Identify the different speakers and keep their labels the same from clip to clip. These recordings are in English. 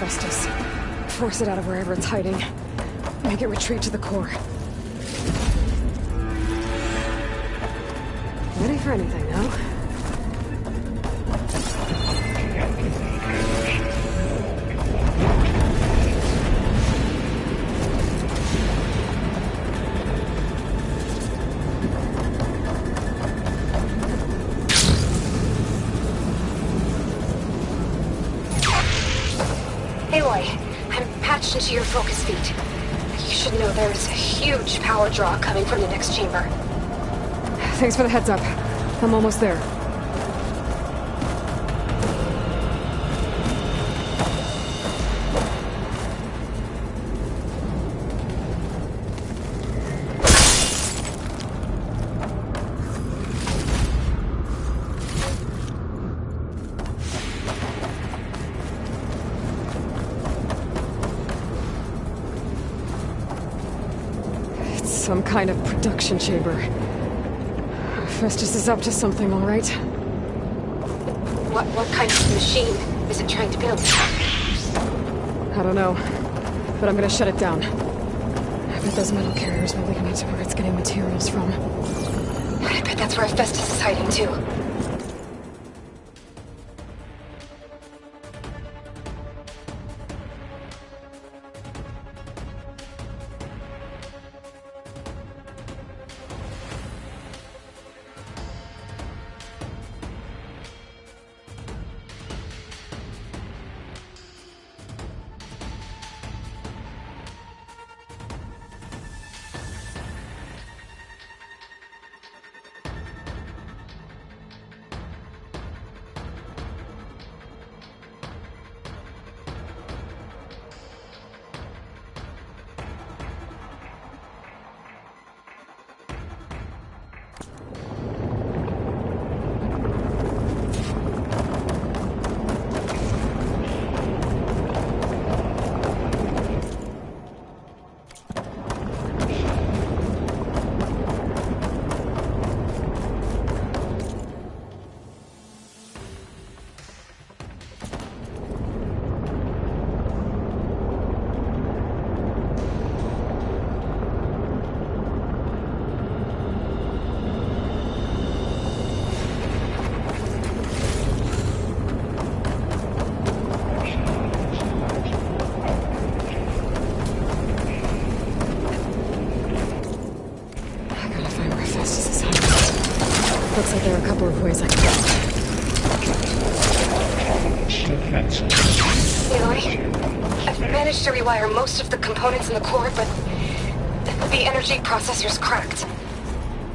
Speaker 1: Hephaestus. Force it out of wherever it's hiding. Make it retreat to the core. Ready for anything, no?
Speaker 2: Into your focus feed. You should know there's a huge power draw coming from the next chamber.
Speaker 1: Thanks for the heads up. I'm almost there. Some kind of production chamber. Festus is up to something, all right?
Speaker 2: What kind of machine is it trying to build?
Speaker 1: I don't know, but I'm gonna shut it down. I bet those metal carriers will lead me to where it's getting materials from.
Speaker 2: I bet that's where Festus is hiding too.
Speaker 1: Looks like there are a couple of ways I can get.
Speaker 2: Aloy, I've managed to rewire most of the components in the core, but the energy processor's cracked.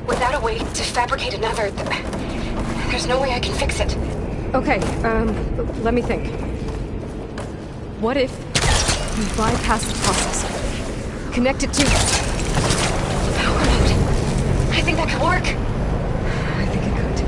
Speaker 2: Without a way to fabricate another, there's no way I can fix it.
Speaker 1: Okay, let me think. What if you bypass the processor? Connect it to...
Speaker 2: Power node. I think that could work.
Speaker 1: I think it could.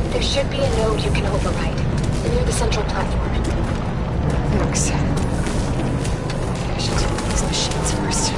Speaker 2: There should be a node you can override, near the central platform.
Speaker 1: Thanks. I should deal with these machines first.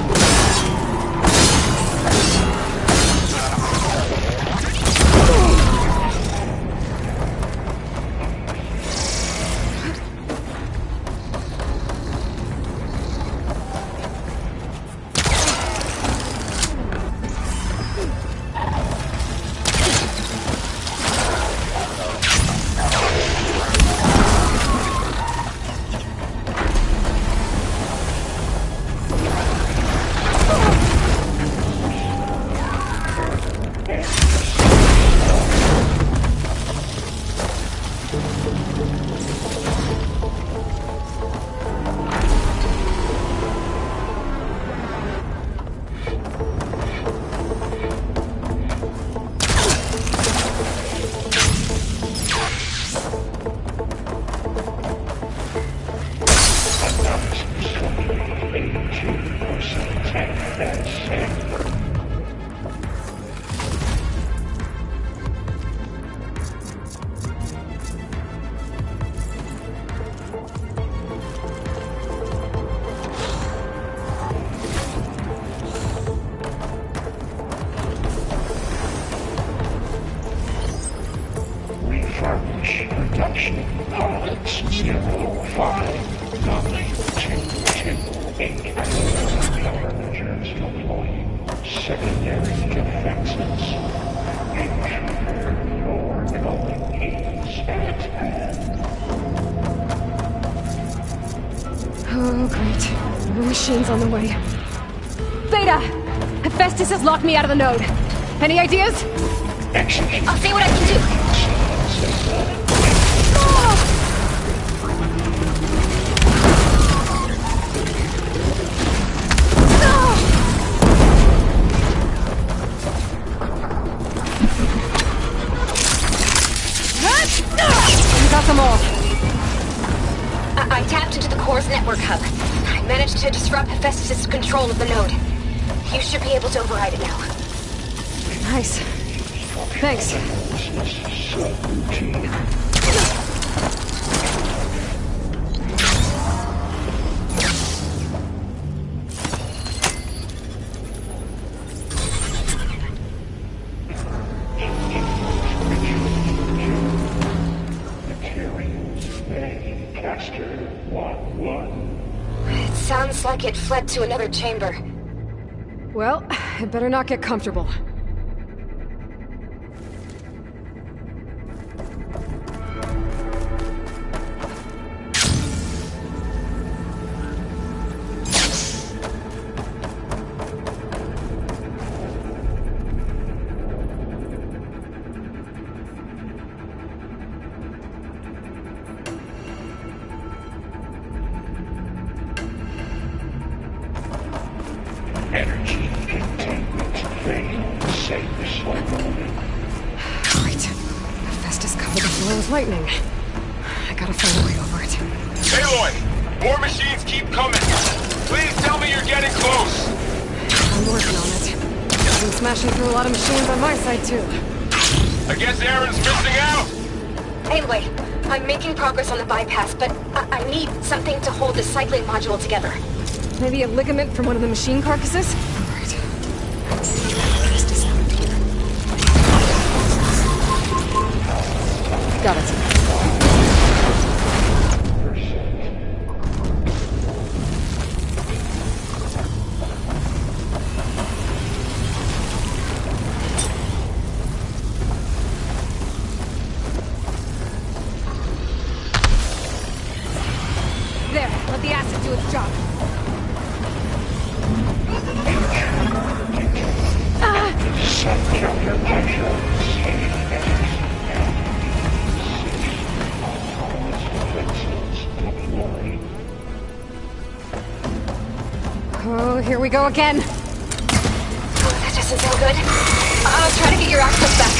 Speaker 3: Production pods 059228. Countermeasures deploying secondary defenses. Ensure your going is at hand.
Speaker 1: Oh, great. More machines on the way. Beta! Hephaestus has locked me out of the node. Any ideas?
Speaker 3: Execute.
Speaker 2: I'll see what I can do.
Speaker 1: You got them all.
Speaker 2: I tapped into the core's network hub. I managed to disrupt Hephaestus' control of the node. You should be able to override it now.
Speaker 1: Nice. Thanks.
Speaker 2: It sounds like it fled to another chamber.
Speaker 1: Well, it better not get comfortable.
Speaker 3: Energy containment failed. Save this one.
Speaker 1: Right. Hephaestus covered the floor with lightning. I gotta find a way over it.
Speaker 4: Aloy! More machines keep coming! Please tell me you're getting close!
Speaker 1: I'm working on it. I've been smashing through a lot of machines on my side, too.
Speaker 4: I guess Aaron's missing out!
Speaker 2: Anyway, I'm making progress on the bypass, but I need something to hold the cycling module together.
Speaker 1: Maybe a ligament from one of the machine carcasses? Right. Got it. There, let the acid do its job. Oh, here we go again.
Speaker 2: Oh, that doesn't sound good. I'll try to get your access back.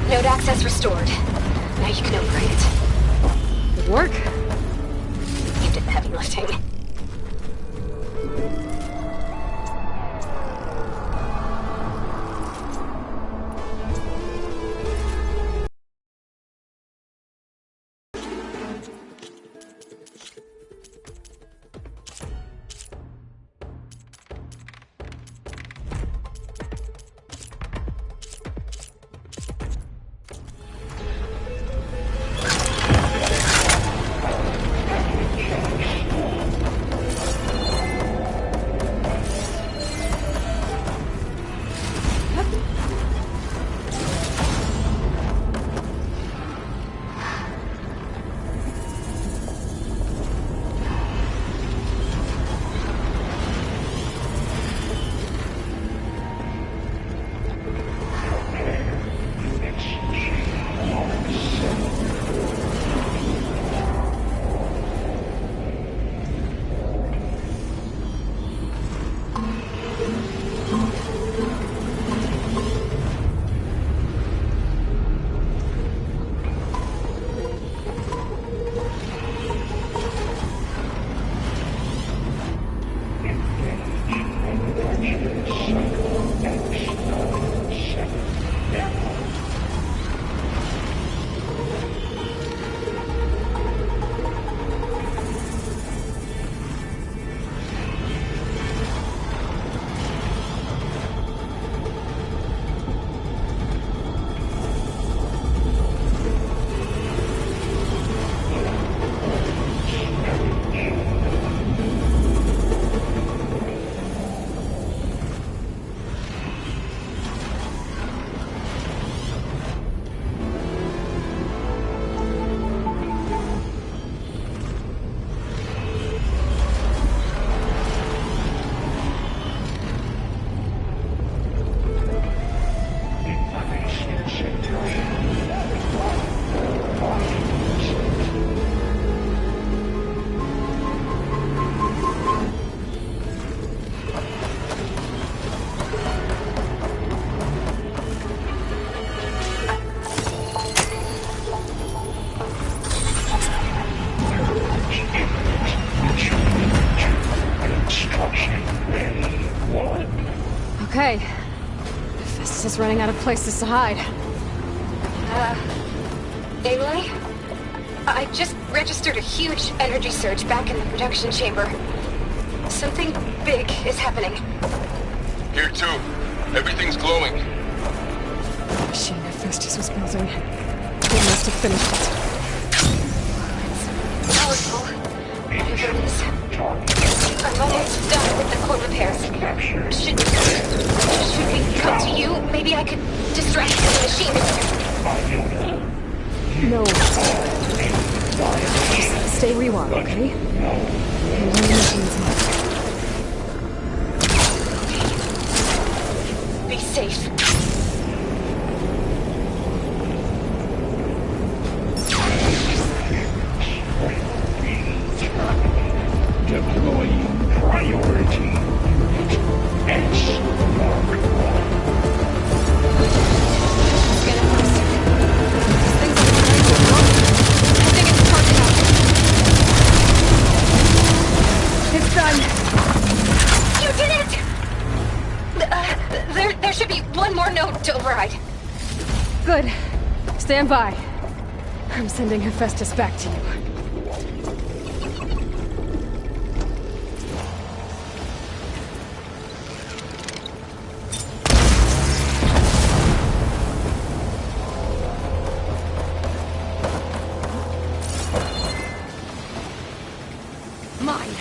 Speaker 2: Node access restored. Now you can operate it.
Speaker 1: Good work.
Speaker 2: You did the heavy lifting.
Speaker 1: running out of places to hide.
Speaker 2: Aloy? I just registered a huge energy surge back in the production chamber. Something big is happening.
Speaker 4: Here too. Everything's glowing.
Speaker 1: The machine Hephaestus was building. They must have finished it.
Speaker 2: Powerful. Whatever it is. I'm almost done with the core repairs. Should we come to you? Maybe I could distract the machine.
Speaker 1: No. Just stay where you are, okay? And run the machines now.
Speaker 2: Be safe.
Speaker 3: Deploying priority unit S Mark 1.
Speaker 2: It's getting worse. Things are very good. I think it's hard enough.
Speaker 1: It's done!
Speaker 2: You did it! There should be one more node to override.
Speaker 1: Good. Stand by. I'm sending Hephaestus back to you. Mine.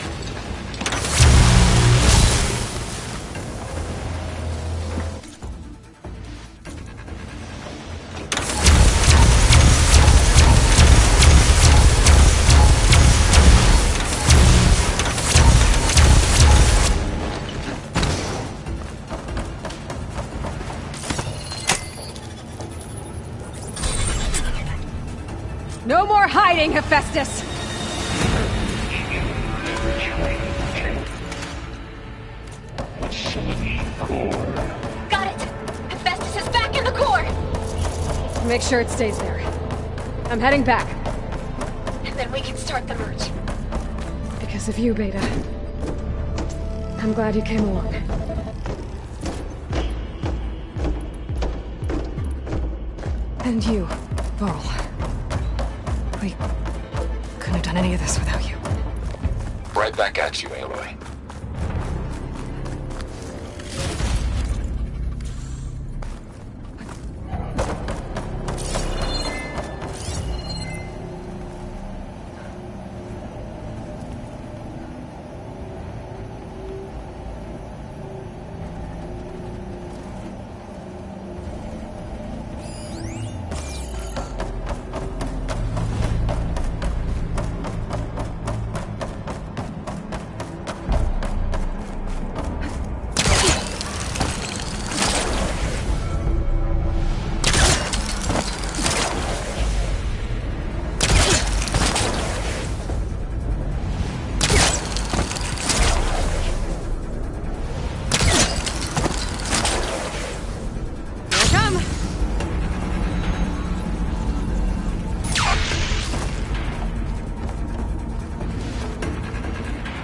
Speaker 1: No more hiding, Hephaestus!
Speaker 2: Got it! Hephaestus is back in the core!
Speaker 1: Make sure it stays there. I'm heading back.
Speaker 2: And then we can start the merge.
Speaker 1: Because of you, Beta. I'm glad you came along. And you, Varl. We couldn't have done any of this without you.
Speaker 4: Right back at you, Aloy.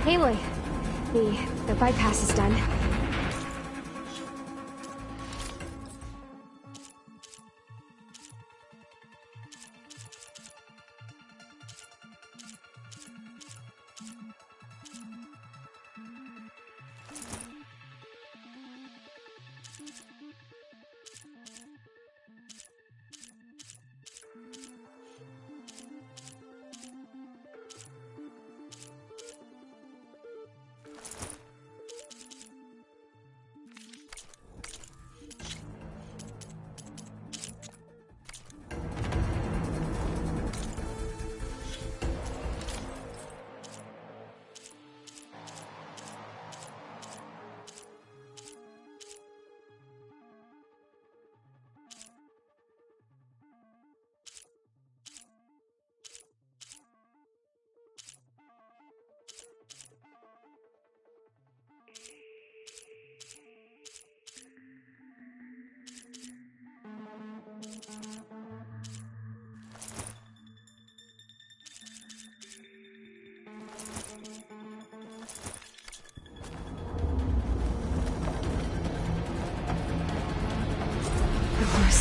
Speaker 5: Aloy, the bypass is done.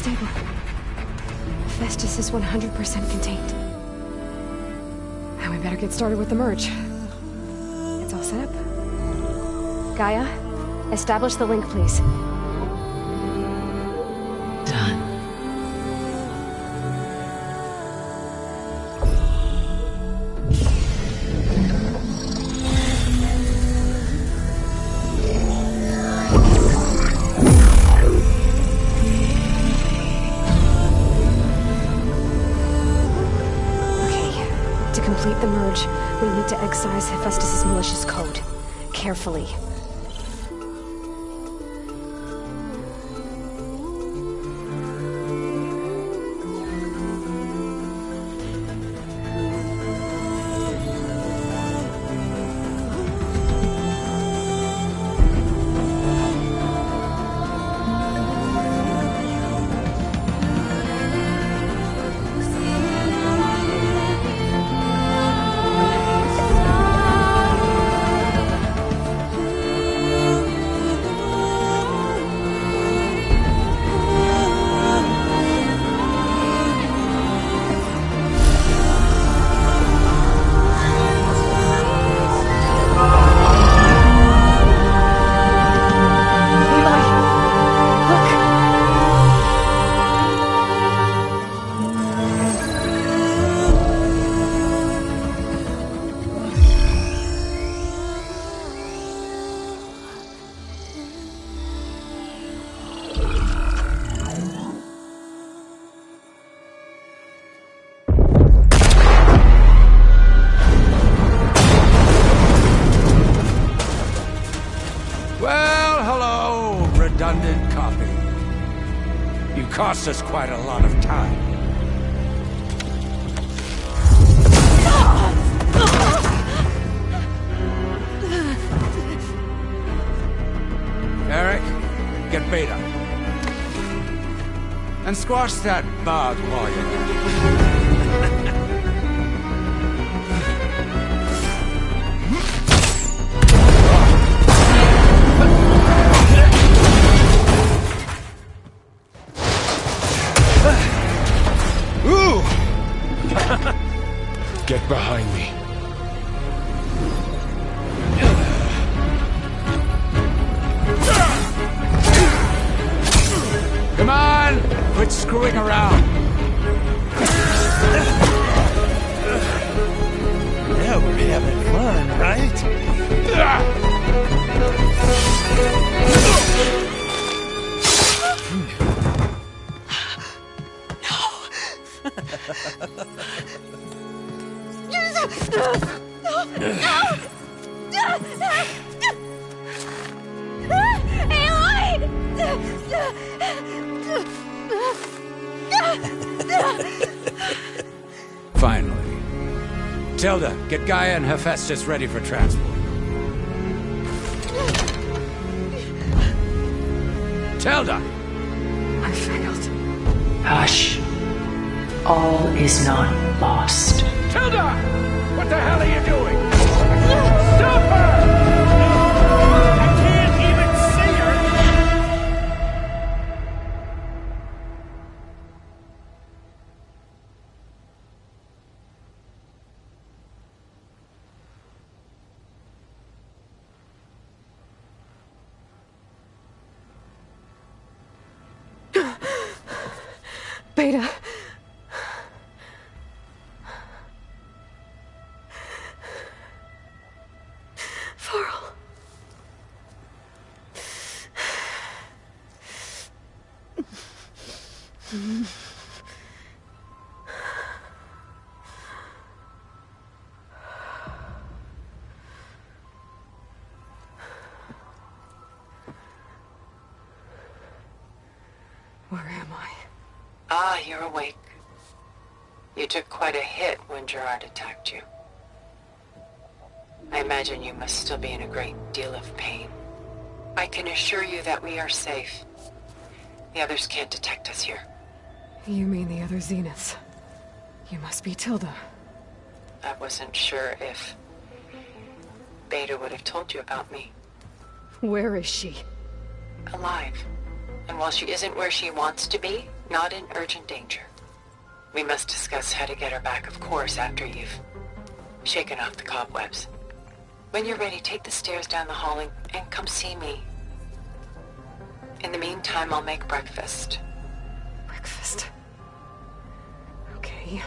Speaker 1: stable. Hephaestus is 100% contained. Now we better get started with the merge. It's all set up. Gaia, establish the link, please.
Speaker 6: Done.
Speaker 1: To complete the merge, we need to excise Hephaestus' malicious code. Carefully.
Speaker 7: Well, hello, redundant copy. You cost us quite a lot of time. Eric, get Beta. And squash that bug while you're at it.
Speaker 3: Get behind me.
Speaker 7: Come on! Quit screwing around!
Speaker 8: Yeah, we're having fun, right?
Speaker 7: Finally. Tilda, get Gaia and Hephaestus ready for transport. Tilda!
Speaker 1: I failed.
Speaker 6: Hush. All is not lost.
Speaker 7: Tilda! What the hell are you doing? Stop her! I can't even see her!
Speaker 1: Beta. Varl. Where am I?
Speaker 6: Ah, you're awake. You took quite a hit when Gerard attacked you. I imagine you must still be in a great deal of pain. I can assure you that we are safe. The others can't detect us here.
Speaker 1: You mean the other Zeniths? You must be Tilda.
Speaker 6: I wasn't sure if Beta would have told you about me.
Speaker 1: Where is she?
Speaker 6: Alive. And while she isn't where she wants to be, Not in urgent danger. We must discuss how to get her back, of course, after you've shaken off the cobwebs. When you're ready, take the stairs down the hall and come see me. In the meantime, I'll make breakfast.
Speaker 1: Breakfast. Okay.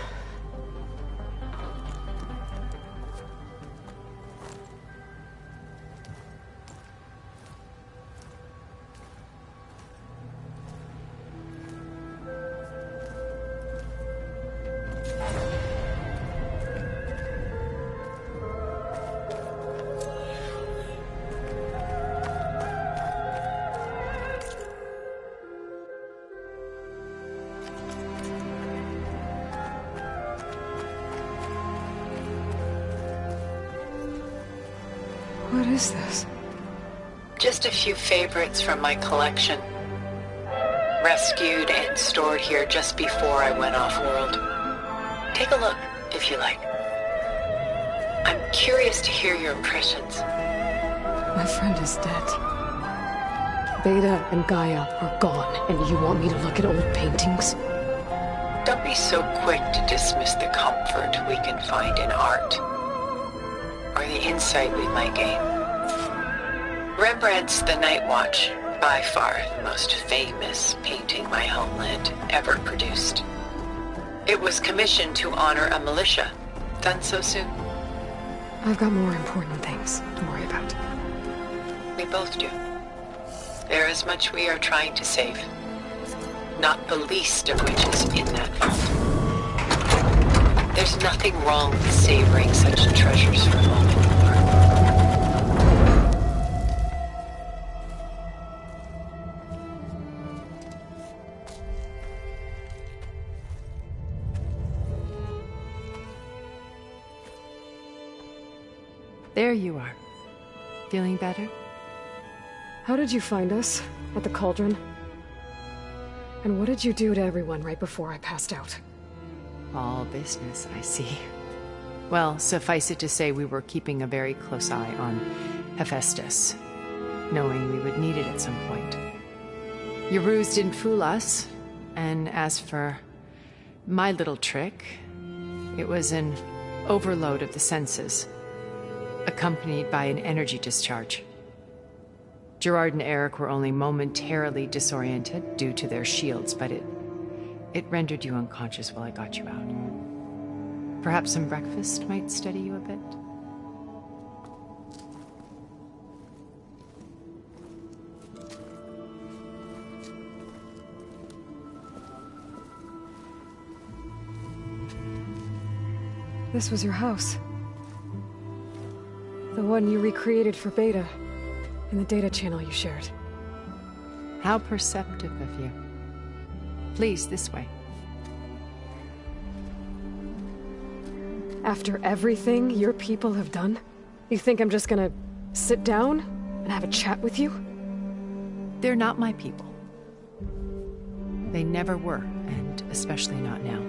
Speaker 1: What is this?
Speaker 6: Just a few favorites from my collection. Rescued and stored here just before I went off-world. Take a look, if you like. I'm curious to hear your impressions.
Speaker 1: My friend is dead. Beta and Gaia are gone, and you want me to look at old paintings?
Speaker 6: Don't be so quick to dismiss the comfort we can find in art, or the insight we might gain. Rembrandt's The Night Watch, by far the most famous painting my homeland ever produced. It was commissioned to honor a militia. Done so soon?
Speaker 1: I've got more important things to worry about.
Speaker 6: We both do. There is much we are trying to save, not the least of which is in that vault. There's nothing wrong with savoring such treasures for a moment more.
Speaker 9: There you are. Feeling better?
Speaker 1: How did you find us? At the cauldron? And what did you do to everyone right before I passed out?
Speaker 9: All business, I see. Well, suffice it to say we were keeping a very close eye on Hephaestus, knowing we would need it at some point. Your ruse didn't fool us, and as for my little trick, it was an overload of the senses, accompanied by an energy discharge. Gerard and Eric were only momentarily disoriented due to their shields, but it rendered you unconscious while I got you out. Perhaps some breakfast might steady you a bit?
Speaker 1: This was your house. The one you recreated for Beta, in the data channel you shared.
Speaker 9: How perceptive of you. Please, this way.
Speaker 1: After everything your people have done, you think I'm just gonna sit down and have a chat with you?
Speaker 9: They're not my people. They never were, and especially not now.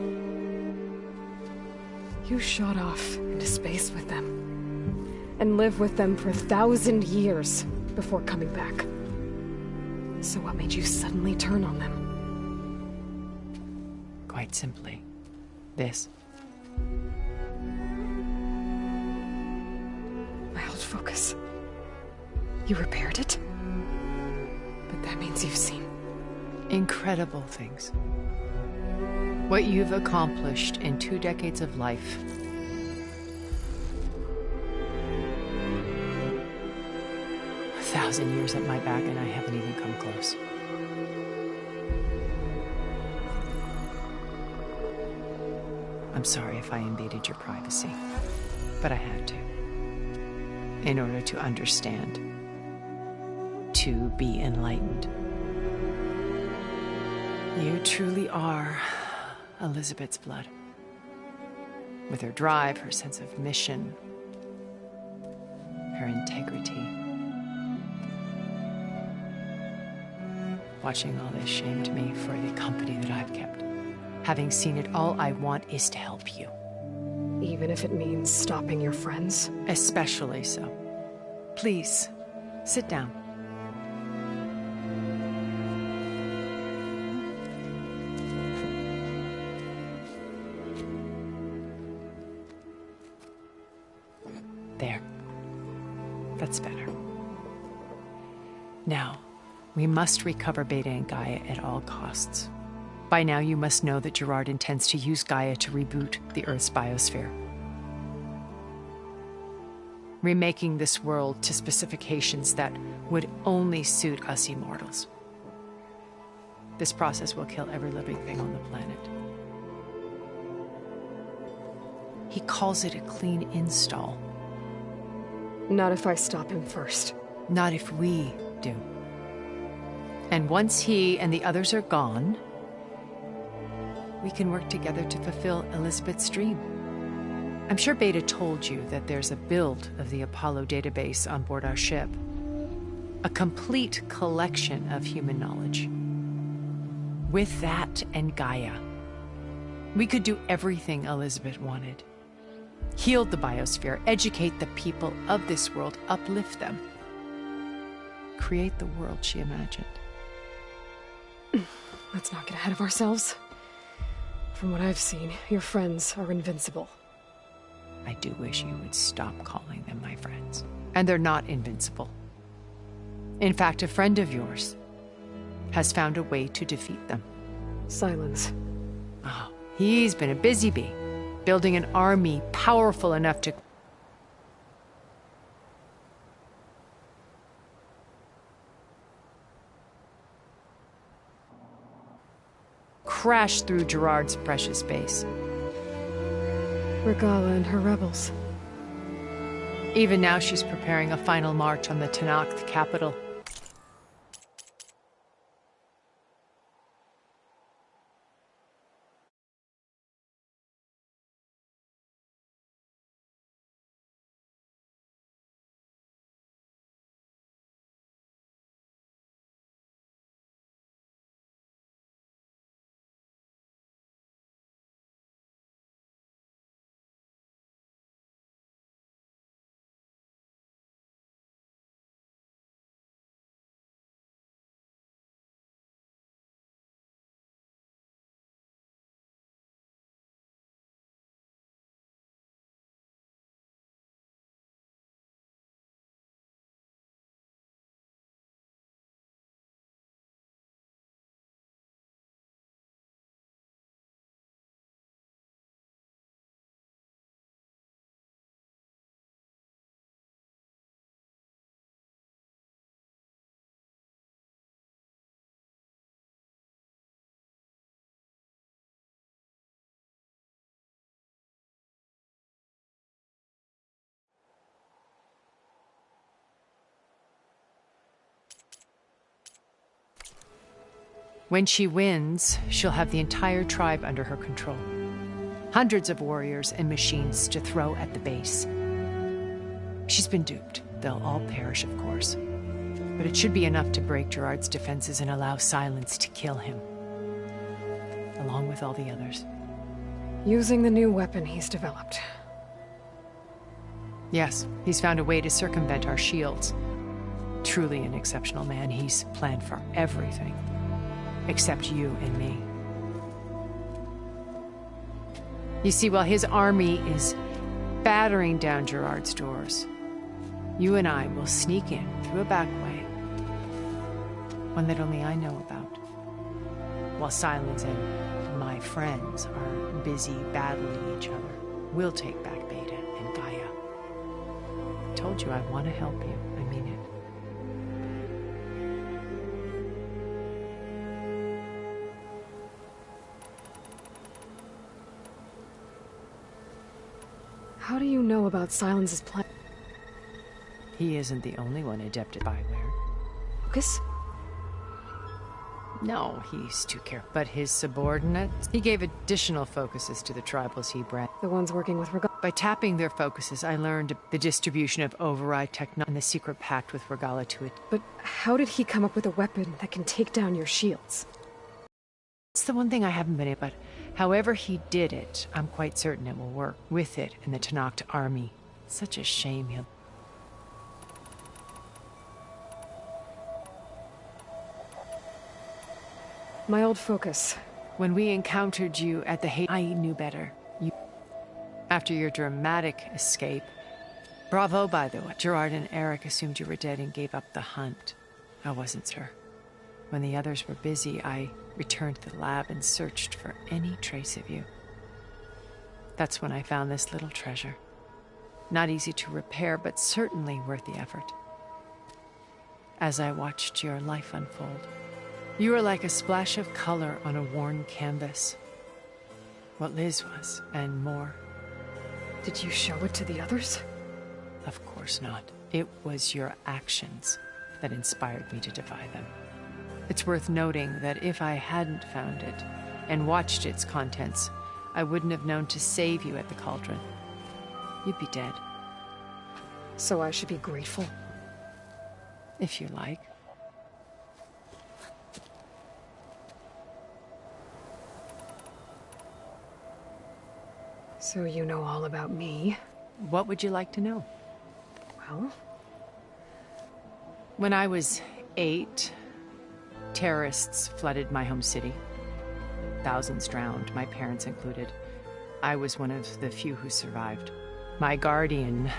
Speaker 1: You shot off into space with them, and lived with them for 1,000 years before coming back. So what made you suddenly turn on them?
Speaker 9: Quite simply, this.
Speaker 1: My old focus. You repaired it? But that means you've seen
Speaker 9: incredible things. What you've accomplished in 2 decades of life. A 1,000 years at my back and I haven't even come close. I'm sorry if I invaded your privacy, but I had to. In order to understand. To be enlightened. You truly are Elizabeth's blood. With her drive, her sense of mission, her integrity. Watching all this shamed me for the company that I've kept. Having seen it, all I want is to help you.
Speaker 1: Even if it means stopping your friends?
Speaker 9: Especially so. Please, sit down. That's better. Now, we must recover Beta and Gaia at all costs. By now, you must know that Gerard intends to use Gaia to reboot the Earth's biosphere, remaking this world to specifications that would only suit us immortals. This process will kill every living thing on the planet. He calls it a clean install.
Speaker 1: Not if I stop him first.
Speaker 9: Not if we do. And once he and the others are gone, we can work together to fulfill Elizabeth's dream. I'm sure Beta told you that there's a build of the Apollo database on board our ship. A complete collection of human knowledge. With that and Gaia, we could do everything Elizabeth wanted. Heal the biosphere, educate the people of this world, uplift them. Create the world she imagined.
Speaker 1: Let's not get ahead of ourselves. From what I've seen, your friends are invincible.
Speaker 9: I do wish you would stop calling them my friends. And they're not invincible. In fact, a friend of yours has found a way to defeat them.
Speaker 1: Silence.
Speaker 9: Oh, he's been a busy bee, building an army powerful enough to... crash through Gerard's precious base.
Speaker 1: Regala and her rebels.
Speaker 9: Even now, she's preparing a final march on the Tenakth capital. When she wins, she'll have the entire tribe under her control. Hundreds of warriors and machines to throw at the base. She's been duped. They'll all perish, of course. But it should be enough to break Gerard's defenses and allow Silence to kill him. Along with all the others.
Speaker 1: Using the new weapon he's developed.
Speaker 9: Yes, he's found a way to circumvent our shields. Truly an exceptional man. He's planned for everything. Except you and me. You see, while his army is battering down Gerard's doors, you and I will sneak in through a back way. One that only I know about. While Silence and my friends are busy battling each other, we'll take back Beta and Gaia. I told you I want to help you. I mean it.
Speaker 1: How do you know about Silence's plan?
Speaker 9: He isn't the only one adept at spyware.
Speaker 1: Lucas?
Speaker 9: No, he's too careful. But his subordinates? He gave additional focuses to the tribals he bred.
Speaker 1: The ones working with Regala.
Speaker 9: By tapping their focuses, I learned the distribution of override technology and the secret pact with Regala to it.
Speaker 1: But how did he come up with a weapon that can take down your shields?
Speaker 9: It's the one thing I haven't been able, but however he did it, I'm quite certain it will work with it in the Tenakth army. Such a shame he'll...
Speaker 1: My old focus.
Speaker 9: When we encountered you at the I knew better. After your dramatic escape, Bravo, by the way. Gerard and Eric assumed you were dead and gave up the hunt. I wasn't sure. When the others were busy, I returned to the lab and searched for any trace of you. That's when I found this little treasure. Not easy to repair, but certainly worth the effort. As I watched your life unfold, you were like a splash of color on a worn canvas. What Liz was, and more.
Speaker 1: Did you show it to the others?
Speaker 9: Of course not. It was your actions that inspired me to defy them. It's worth noting that if I hadn't found it and watched its contents, I wouldn't have known to save you at the cauldron. You'd be dead.
Speaker 1: So I should be grateful?
Speaker 9: If you like.
Speaker 1: So you know all about me?
Speaker 9: What would you like to know?
Speaker 1: Well?
Speaker 9: When I was 8, terrorists flooded my home city. Thousands drowned, my parents included. I was one of the few who survived. My guardian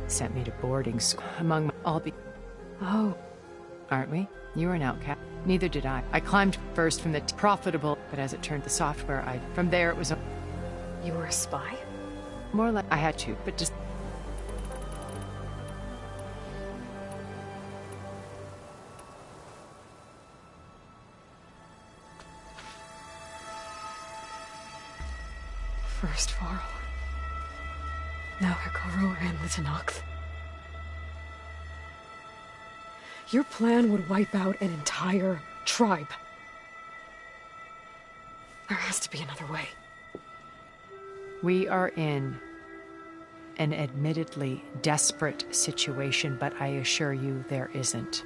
Speaker 9: sent me to boarding school. Among all
Speaker 1: Oh.
Speaker 9: Aren't we? You were an outcast. Neither did I. I climbed first from the profitable, but as it turned the software, from there it was
Speaker 1: You were a spy?
Speaker 9: more like I had to, but just...
Speaker 1: First Varl. Now Hikaru and the Tenakth. Your plan would wipe out an entire tribe. There has to be another way.
Speaker 9: We are in an admittedly desperate situation, but I assure you there isn't.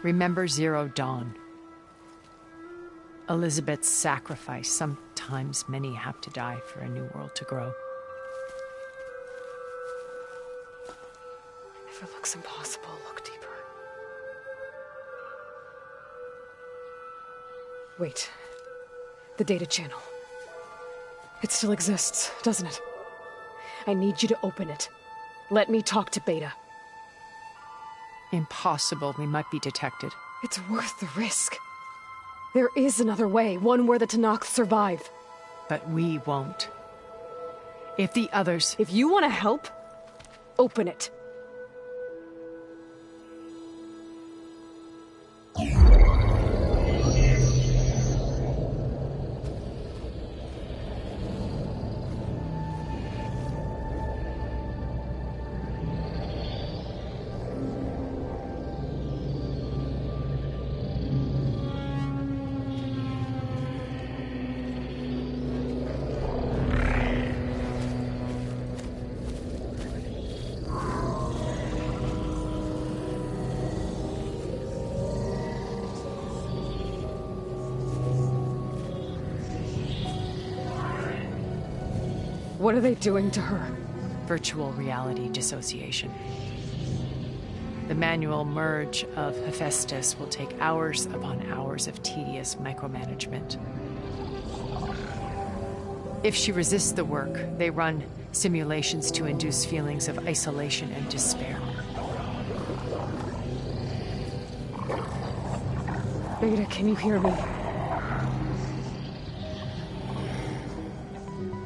Speaker 9: Remember Zero Dawn. Elizabeth's sacrifice. Sometimes many have to die for a new world to grow.
Speaker 1: If it looks impossible, look deeper. Wait. The data channel. It still exists, doesn't it? I need you to open it. Let me talk to Beta.
Speaker 9: Impossible. We might be detected.
Speaker 1: It's worth the risk. There is another way, one where the Tenakth survive.
Speaker 9: But we won't. If the others...
Speaker 1: If you want to help, open it. What are they doing to her?
Speaker 9: Virtual reality dissociation. The manual merge of Hephaestus will take hours upon hours of tedious micromanagement. If she resists the work, they run simulations to induce feelings of isolation and despair.
Speaker 1: Beta, can you hear me?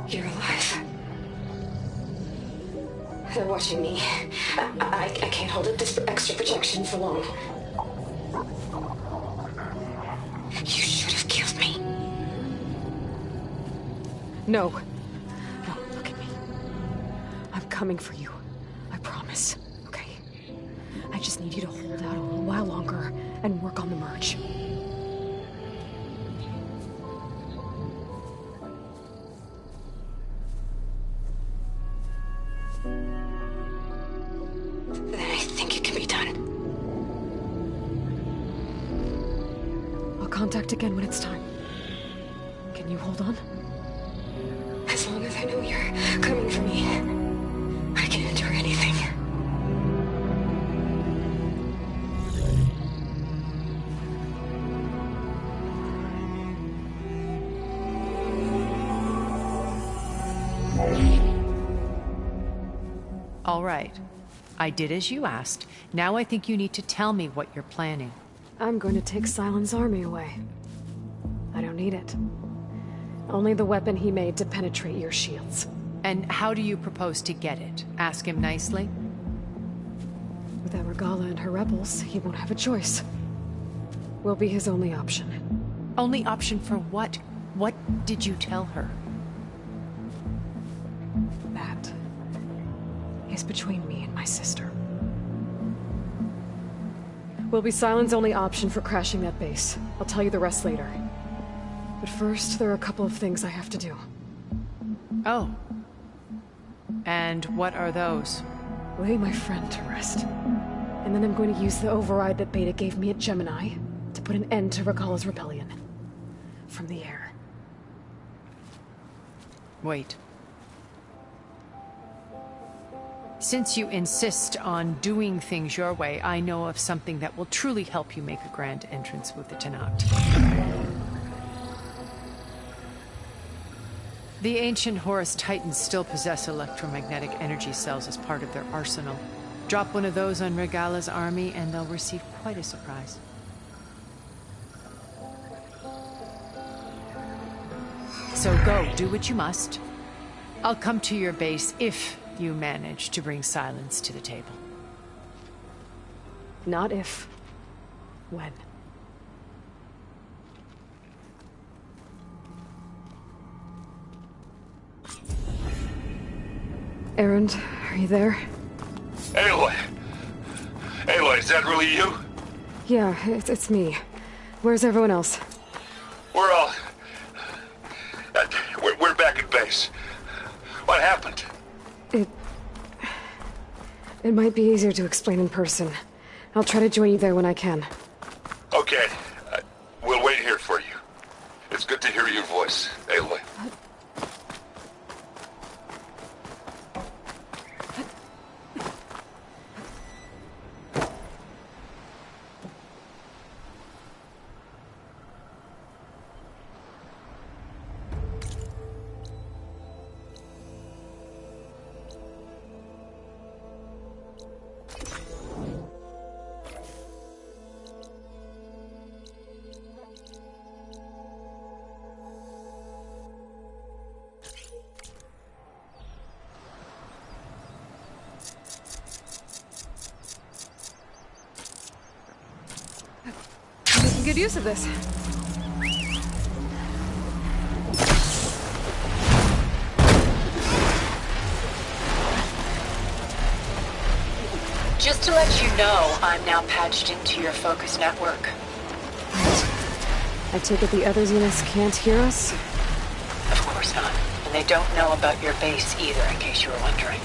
Speaker 2: You're alive. They're watching me. I can't hold up this extra projection for long. You should have killed me.
Speaker 1: No. No, look at me. I'm coming for you. I promise. Okay? I just need you to hold out a little while longer and work on the merge.
Speaker 2: Then I think it can be done.
Speaker 1: I'll contact again when it's time. Can you hold on?
Speaker 2: As long as I know you're coming for me, I can endure anything.
Speaker 9: All right. I did as you asked. Now I think you need to tell me what you're planning.
Speaker 1: I'm going to take Silent's army away. I don't need it. Only the weapon he made to penetrate your shields.
Speaker 9: And how do you propose to get it? Ask him nicely?
Speaker 1: Without Regala and her rebels, he won't have a choice. We'll be his only option.
Speaker 9: Only option for what? What did you tell her?
Speaker 1: That is between me and my sister. Will be Silent's only option for crashing that base. I'll tell you the rest later. But first, there are a couple of things I have to do.
Speaker 9: Oh. And what are those?
Speaker 1: Lay my friend to rest. And then I'm going to use the override that Beta gave me at Gemini to put an end to Regala's rebellion. From the air.
Speaker 9: Wait. Since you insist on doing things your way, I know of something that will truly help you make a grand entrance with the Tenakth. The ancient Horus Titans still possess electromagnetic energy cells as part of their arsenal. Drop one of those on Regala's army and they'll receive quite a surprise. So go, do what you must. I'll come to your base if you manage to bring Silence to the table.
Speaker 1: Not if. When. Erend, are you there?
Speaker 4: Aloy! Aloy, is that really you?
Speaker 1: Yeah, it's me. Where's everyone else?
Speaker 4: We're all... We're back at base. What happened?
Speaker 1: It might be easier to explain in person. I'll try to join you there when I can.
Speaker 4: Okay. We'll wait here for you. It's good to hear your voice, Aloy.
Speaker 1: Good use of this.
Speaker 6: Just to let you know, I'm now patched into your focus network.
Speaker 1: Right. I take it the others in us can't hear us?
Speaker 6: Of course not. And they don't know about your base either, in case you were wondering.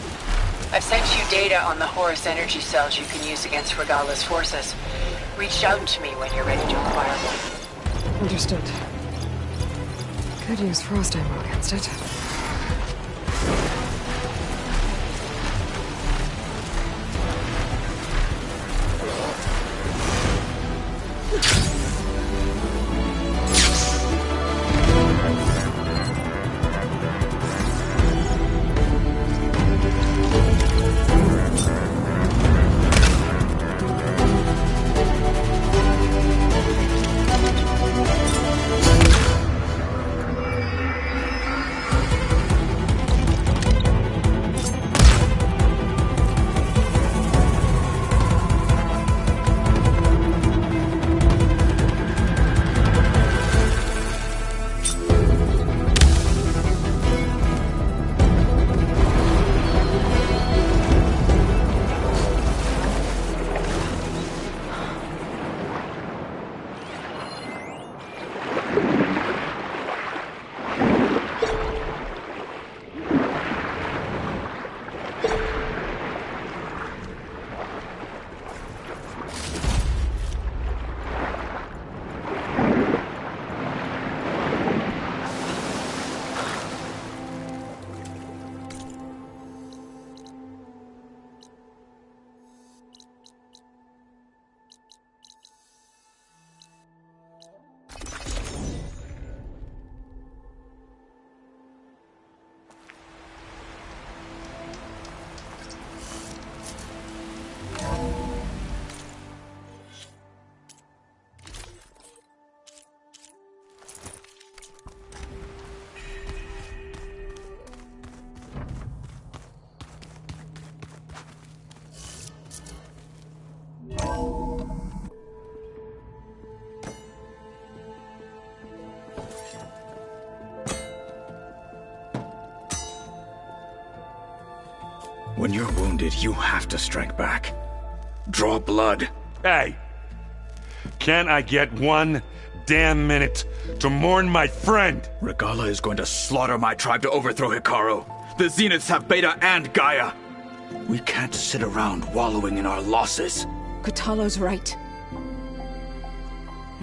Speaker 6: I've sent you data on the Horus energy cells you can use against Regala's forces. Reach out to me when you're ready to acquire one.
Speaker 1: Understood. Could use frost ammo against it.
Speaker 10: When you're wounded, you have to strike back. Draw blood.
Speaker 4: Hey! Can't I get one damn minute to mourn my friend?
Speaker 10: Regala is going to slaughter my tribe to overthrow Hikaru. The Zeniths have Beta and Gaia. We can't sit around wallowing in our losses.
Speaker 11: Kotallo's right.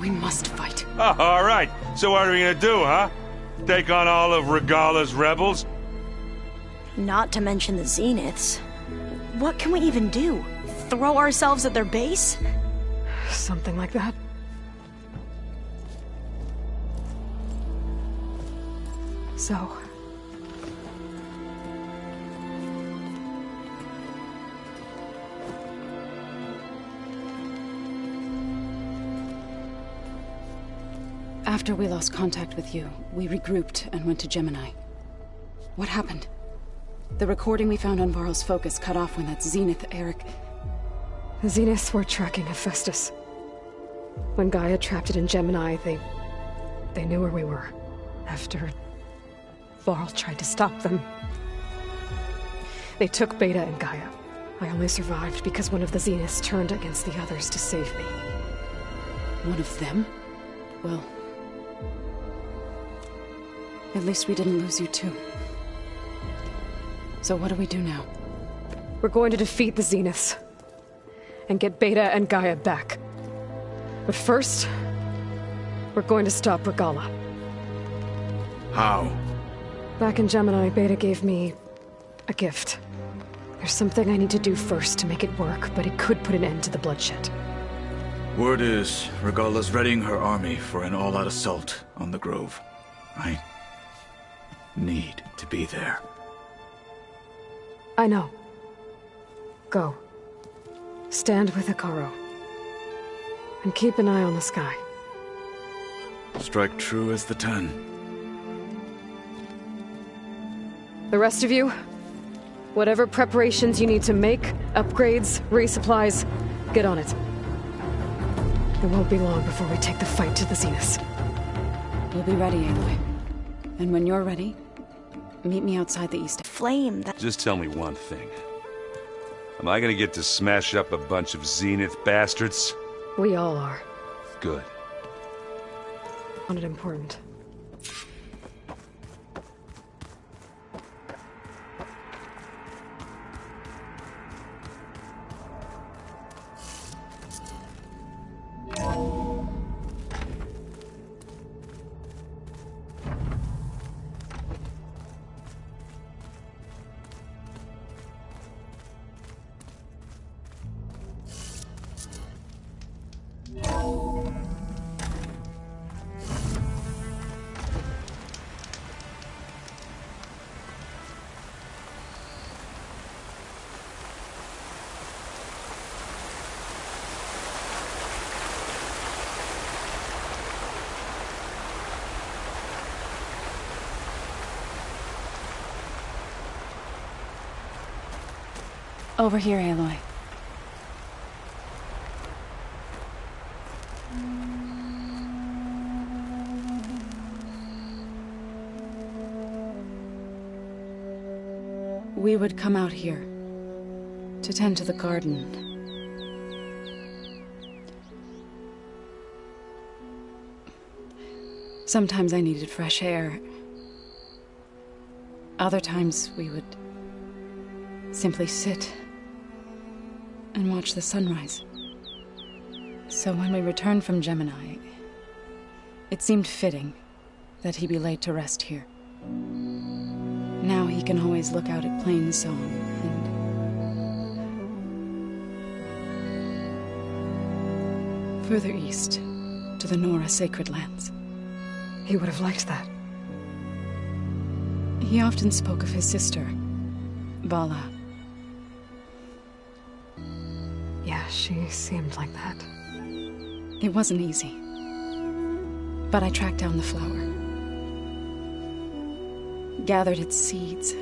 Speaker 11: We must fight.
Speaker 4: Oh, all right. So what are we gonna do, huh? Take on all of Regala's rebels?
Speaker 12: Not to mention the Zeniths. What can we even do? Throw ourselves at their base?
Speaker 1: Something like that. So...
Speaker 11: After we lost contact with you, we regrouped and went to Gemini. What happened? The recording we found on Varl's focus cut off when that Zenith, Eric...
Speaker 1: The Zeniths were tracking Hephaestus. When Gaia trapped it in Gemini, they knew where we were. After Varl tried to stop them. They took Beta and Gaia. I only survived because one of the Zeniths turned against the others to save me.
Speaker 11: One of them? Well... at least we didn't lose you too. So what do we do now?
Speaker 1: We're going to defeat the Zeniths. And get Beta and Gaia back. But first, we're going to stop Regala.
Speaker 10: How?
Speaker 1: Back in Gemini, Beta gave me a gift. There's something I need to do first to make it work, but it could put an end to the bloodshed.
Speaker 10: Word is, Regala's readying her army for an all-out assault on the Grove. I need to be there.
Speaker 1: I know. Go. Stand with Hikaru. And keep an eye on the sky.
Speaker 10: Strike true as the 10.
Speaker 1: The rest of you, whatever preparations you need to make, upgrades, resupplies, get on it. It won't be long before we take the fight to the Zeniths.
Speaker 11: We'll be ready, Aloy. And when you're ready, meet me outside the East.
Speaker 12: Flame that...
Speaker 4: Just tell me one thing. Am I gonna get to smash up a bunch of Zenith bastards?
Speaker 1: We all are.
Speaker 4: Good.
Speaker 1: Found it important.
Speaker 11: Over here, Aloy. We would come out here to tend to the garden. Sometimes I needed fresh air. Other times we would simply sit and watch the sunrise. So when we returned from Gemini, it seemed fitting that he be laid to rest here. Now he can always look out at Plainsong and further east to the Nora Sacred Lands.
Speaker 1: He would have liked that.
Speaker 11: He often spoke of his sister, Vala.
Speaker 1: Yeah, she seemed like that.
Speaker 11: It wasn't easy. But I tracked down the flower. Gathered its seeds.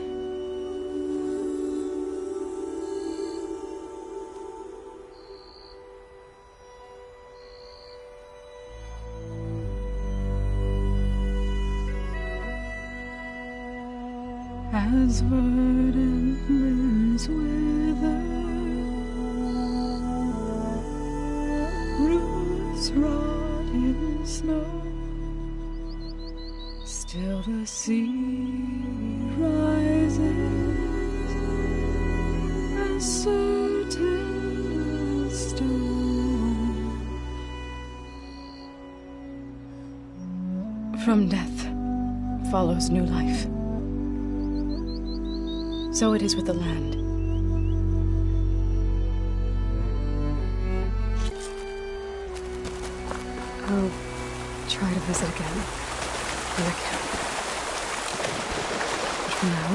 Speaker 11: as verdant limbs wither, roots rot in snow, still the sea rises as certain as stone. From death follows new life. So it is with the land.
Speaker 1: I'll try to visit again when I can. But for now,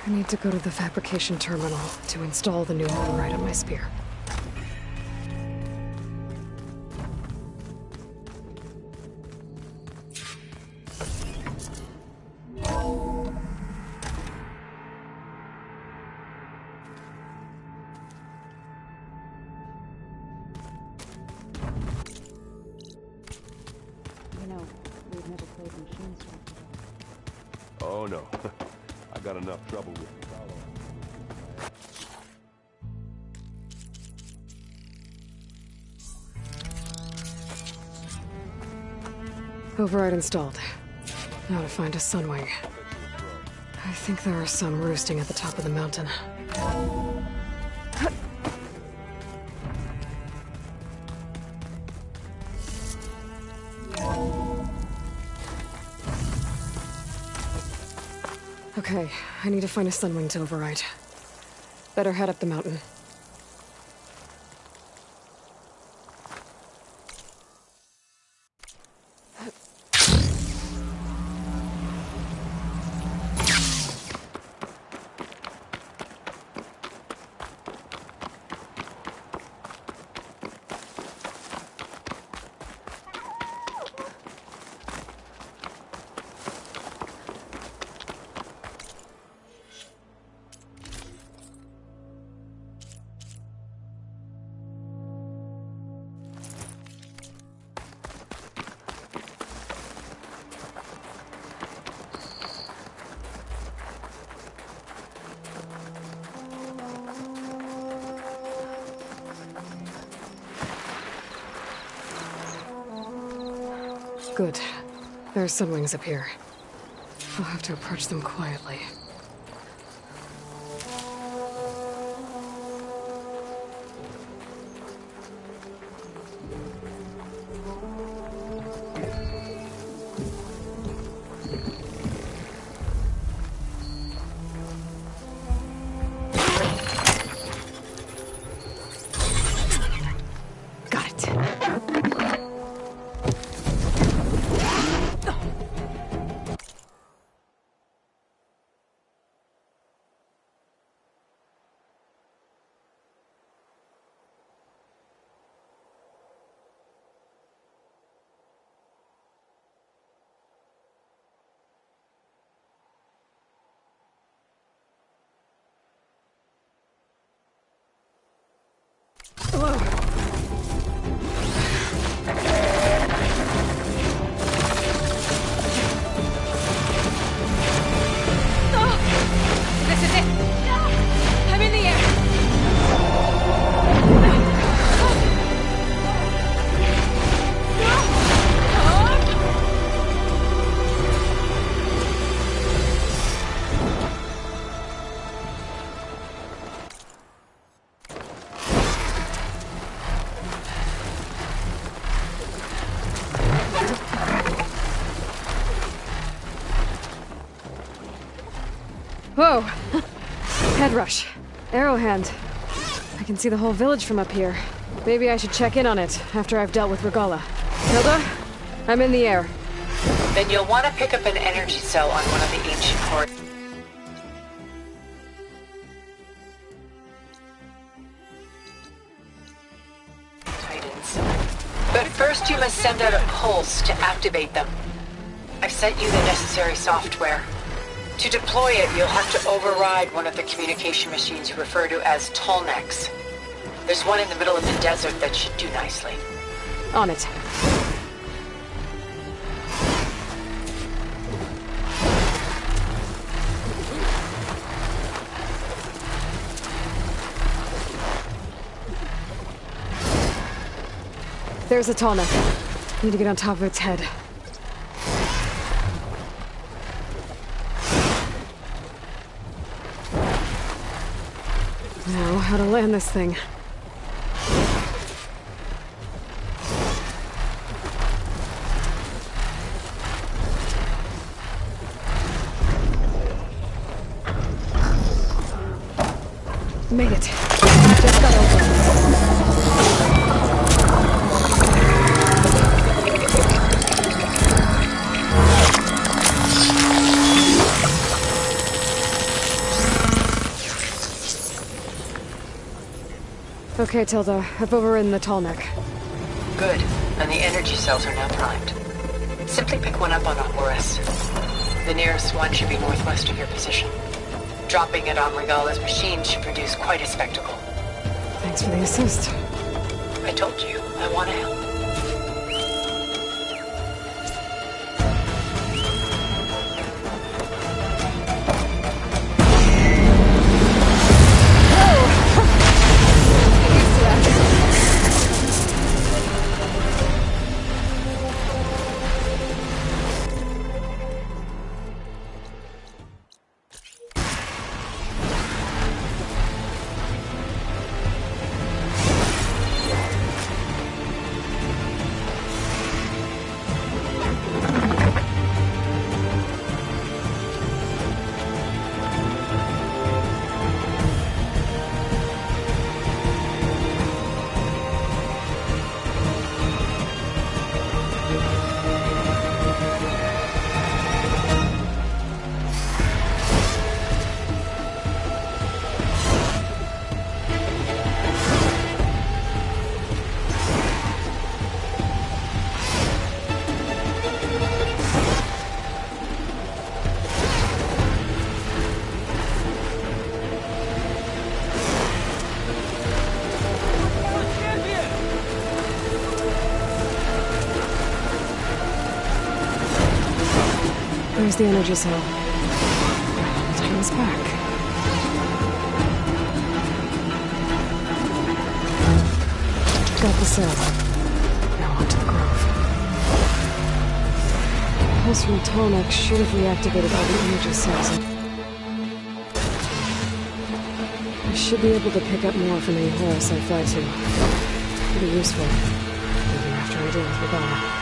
Speaker 1: I need to go to the fabrication terminal to install the new override on my spear.
Speaker 13: Oh no, I got enough trouble with
Speaker 1: Override installed. Now to find a sunwing. I think there are some roosting at the top of the mountain. Okay, I need to find a sunwing to override. Better head up the mountain. Good. There are sunwings up here. I'll have to approach them quietly. Whoa! Head rush. Arrowhand. I can see the whole village from up here. Maybe I should check in on it after I've dealt with Regala. Hilda? I'm in the air.
Speaker 6: Then you'll want to pick up an energy cell on one of the ancient corridors. But first you must send out a pulse to activate them. I've sent you the necessary software. To deploy it, you'll have to override one of the communication machines you refer to as Tallnecks. There's one in the middle of the desert that should do nicely.
Speaker 1: On it. There's a tall neck. Need to get on top of its head. Now, how to land this thing. Made it. Just got over. Okay, Tilda. I've overridden the tall neck.
Speaker 6: Good. And the energy cells are now primed. Simply pick one up on a Horus. The nearest one should be northwest of your position. Dropping it on Regala's machine should produce quite a spectacle.
Speaker 1: Thanks for the assist.
Speaker 6: I told you, I want to help.
Speaker 1: There's the energy cell. I'll take this back. Got the cell. Now onto the grove. Pulse from Tallneck should have reactivated all the energy cells. I should be able to pick up more from any Horus I fly to. Pretty useful. Even after I deal with Regala.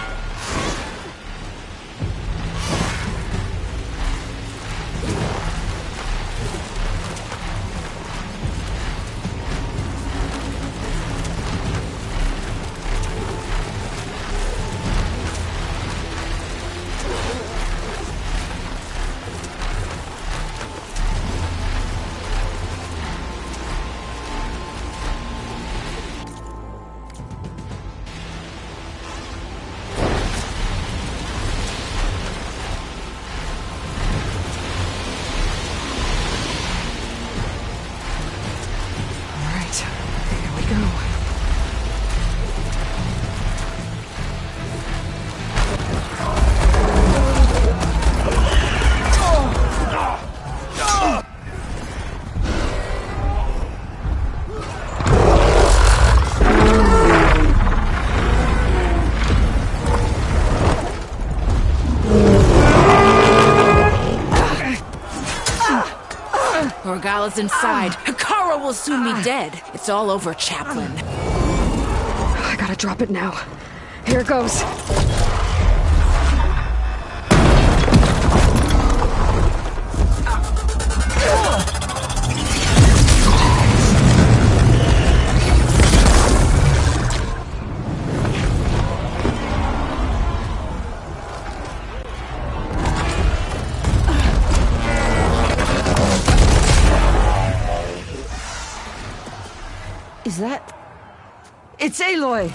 Speaker 14: Regala's inside. Hikaru will soon be dead. It's all over, Chaplain.
Speaker 1: I gotta drop it now. Here goes.
Speaker 14: Is that... It's Aloy!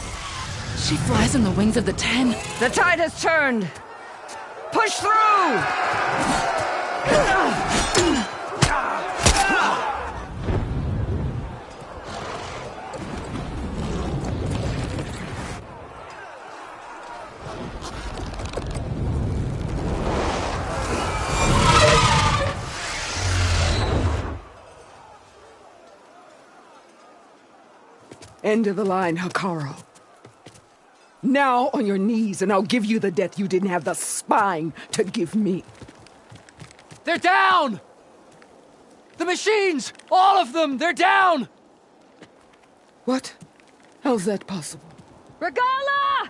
Speaker 14: She flies on the wings of the 10. The tide has turned! Push through!
Speaker 15: End of the line, Hikaru.
Speaker 14: Now on your knees, and I'll give you the death you didn't have the spine to give me.
Speaker 15: They're down! The machines! All of them! They're down!
Speaker 14: What? How's that possible?
Speaker 5: Regala!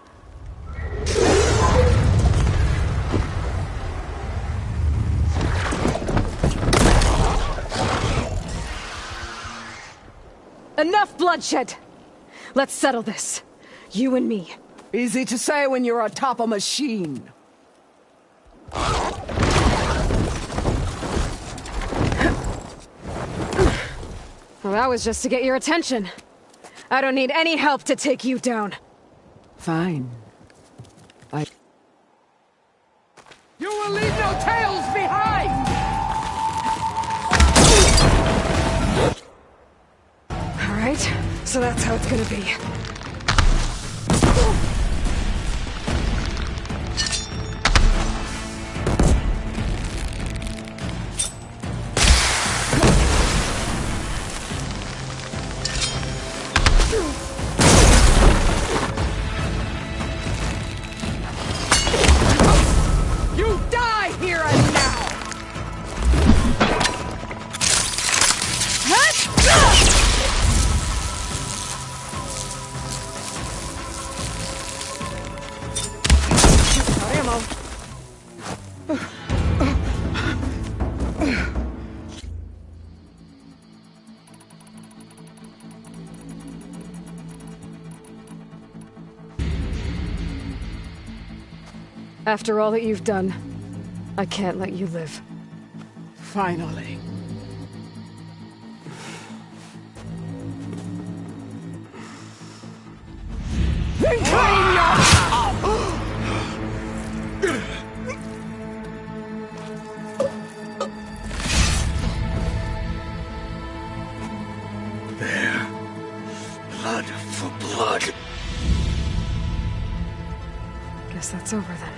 Speaker 1: Enough bloodshed! Let's settle this. You and me.
Speaker 14: Easy to say when you're atop a machine.
Speaker 1: Well, that was just to get your attention. I don't need any help to take you down.
Speaker 14: Fine. You will leave no tails behind!
Speaker 1: All right, so that's how it's gonna be.
Speaker 14: You die here and now!
Speaker 1: Got ammo. After all that you've done, I can't let you live.
Speaker 14: Finally. Then claim your...
Speaker 10: There. Blood for blood.
Speaker 1: Guess that's over then.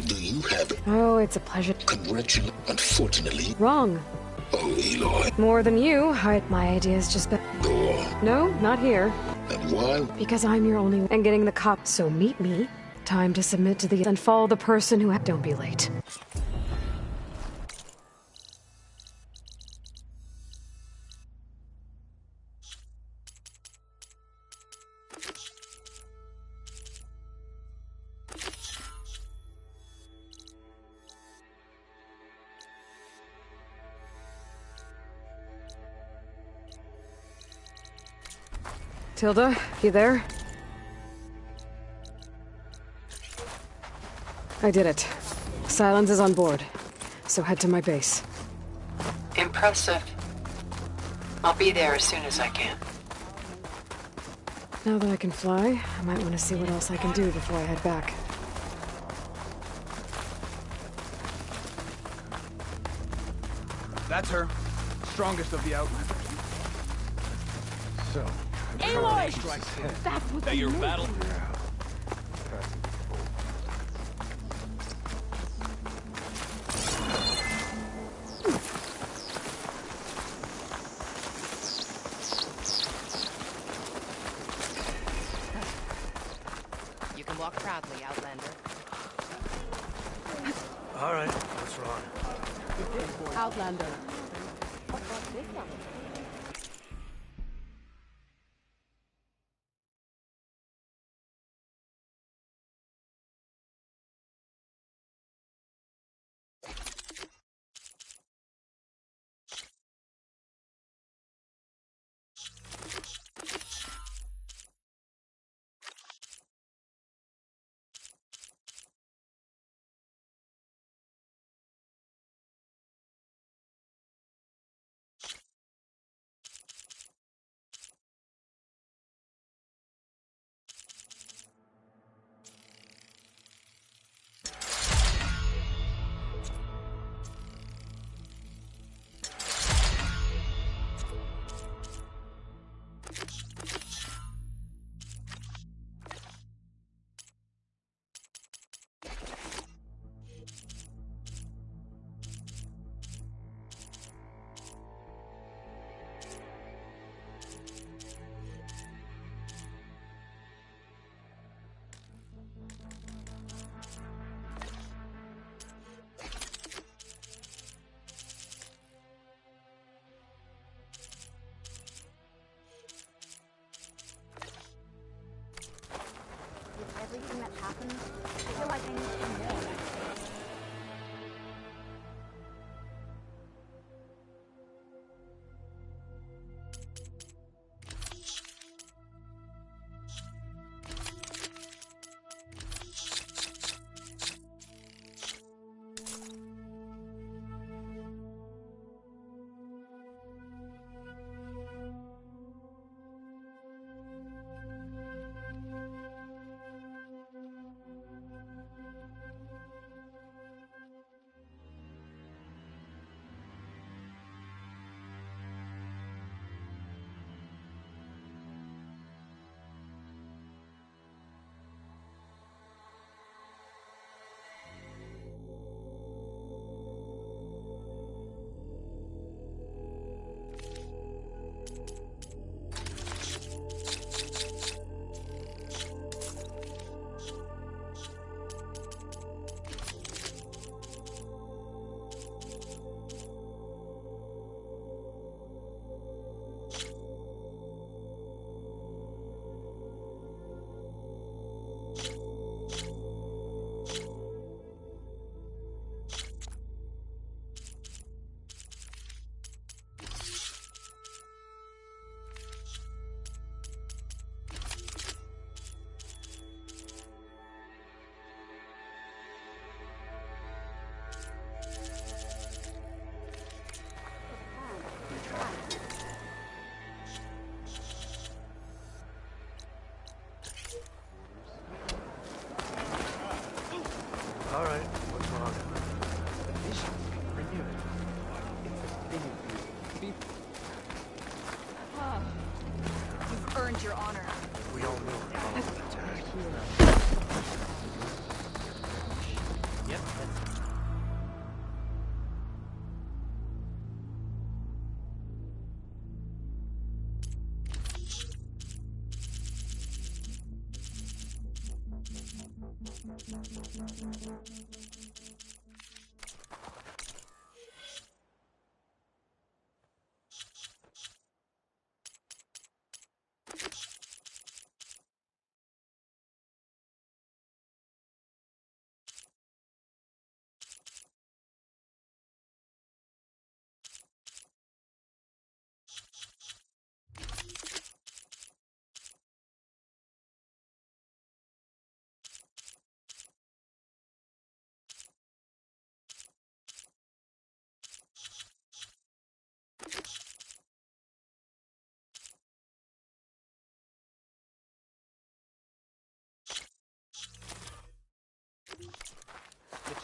Speaker 3: Do you have...
Speaker 1: Oh, it's a pleasure.
Speaker 3: Congratulations. Unfortunately...
Speaker 1: Wrong.
Speaker 3: Oh, Aloy.
Speaker 1: More than you, my idea's just been...
Speaker 3: Go on.
Speaker 1: No, not here.
Speaker 3: And why?
Speaker 1: Because I'm your only... And getting the cop, so meet me. Time to submit to the... And follow the person who... Don't be late. Tilda, you there? I did it. Silence is on board, so head to my base.
Speaker 6: Impressive. I'll be there as soon as I can.
Speaker 1: Now that I can fly, I might want to see what else I can do before I head back.
Speaker 7: That's her. Strongest of the Outlanders. So...
Speaker 5: Aloy!
Speaker 7: Strikes hit.
Speaker 5: That's what
Speaker 7: That your battle...
Speaker 16: You can walk proudly, Outlander.
Speaker 8: All right, what's wrong?
Speaker 5: Outlander.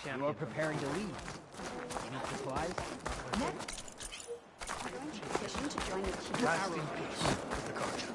Speaker 8: champion.
Speaker 16: You're preparing to leave. Need supplies?
Speaker 17: Petition to join the team.
Speaker 8: Rest in peace, the culture.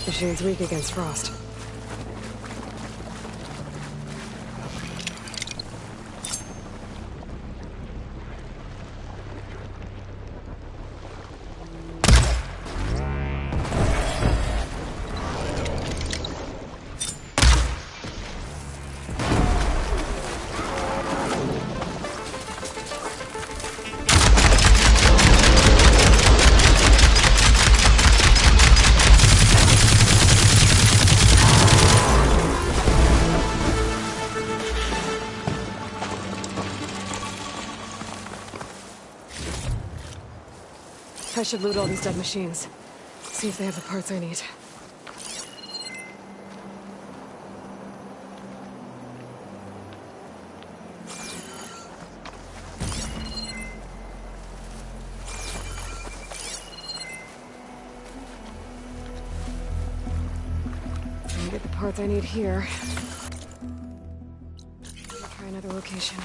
Speaker 1: Machine's weak against frost. I should loot all these dead machines. See if they have the parts I need. I'll get the parts I need here. Try another location.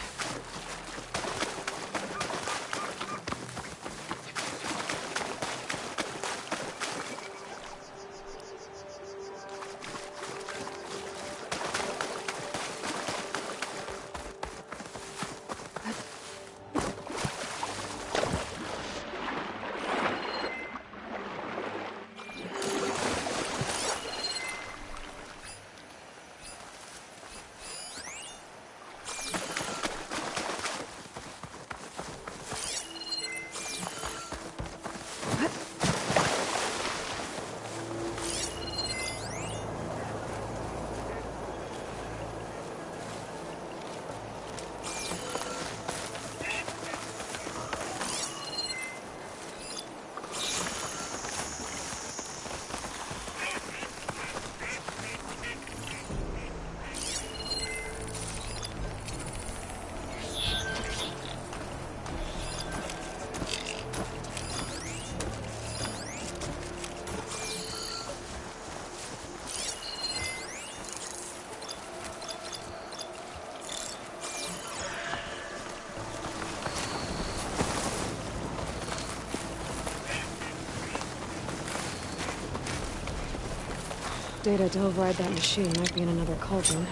Speaker 1: Data to override that machine might be in another cauldron.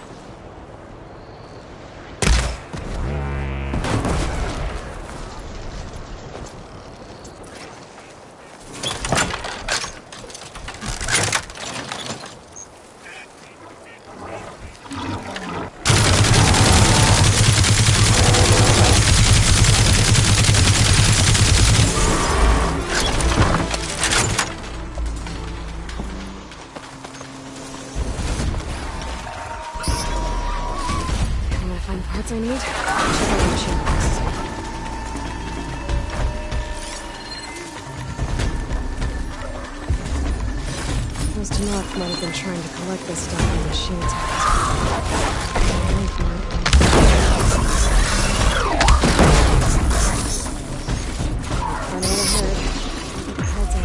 Speaker 1: I need. Check out the machine box. Most North might have been trying to collect this stuff on the machine test. Funny what I heard. The hell's that?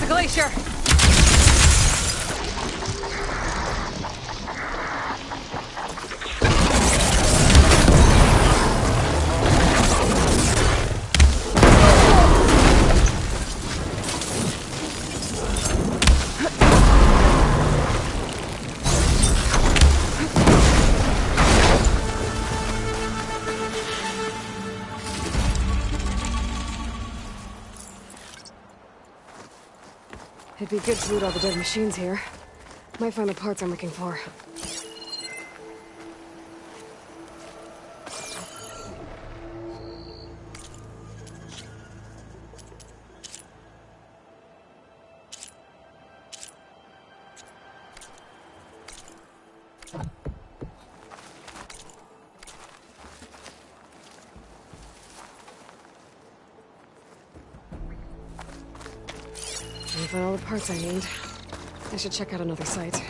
Speaker 5: Glacier!
Speaker 1: It'd be good to loot all the dead machines here. Might find the parts I'm looking for. I found all the parts I need. I should check out another site.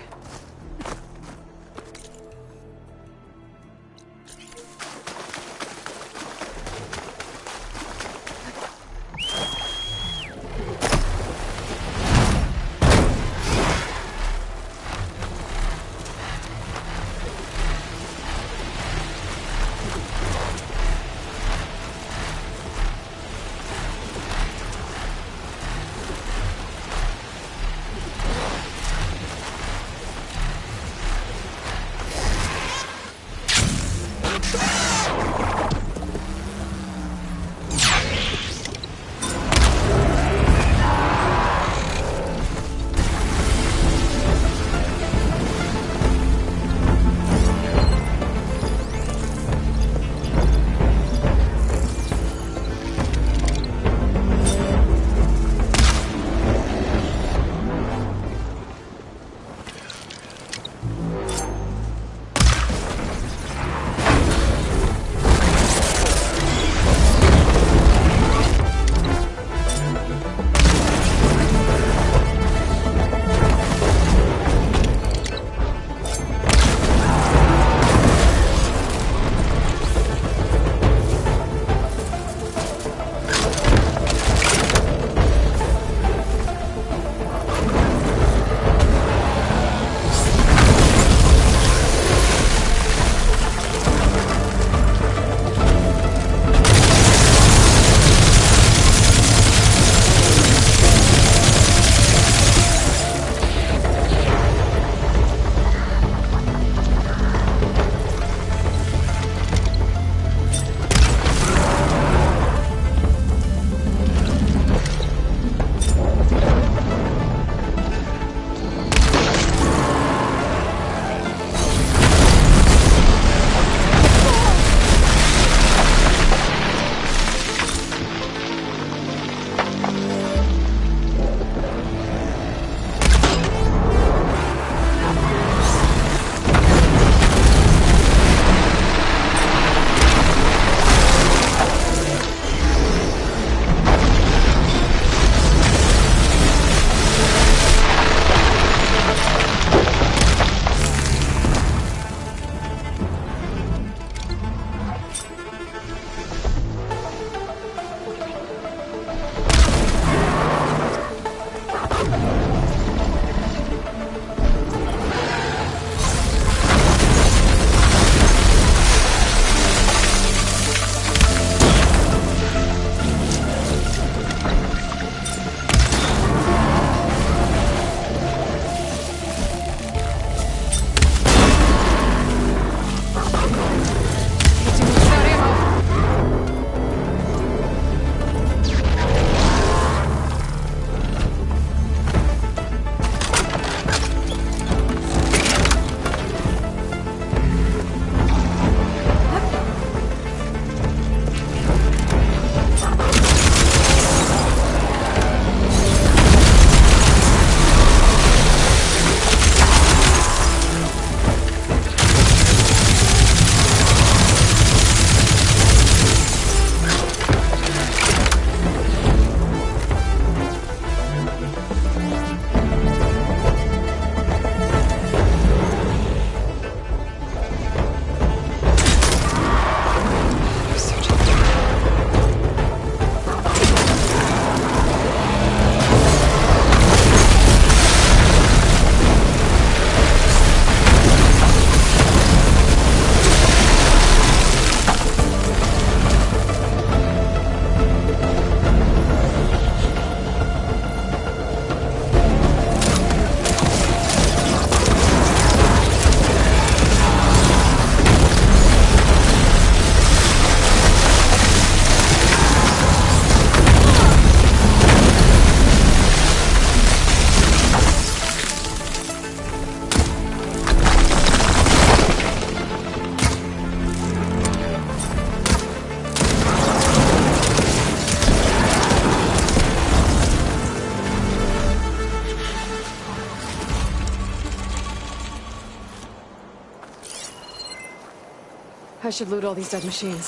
Speaker 1: I should loot all these dead machines.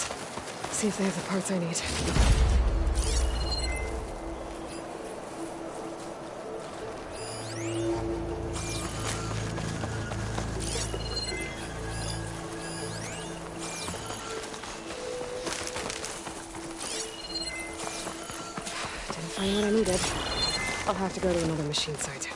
Speaker 1: See if they have the parts I need. Didn't find what I needed. I'll have to go to another machine site.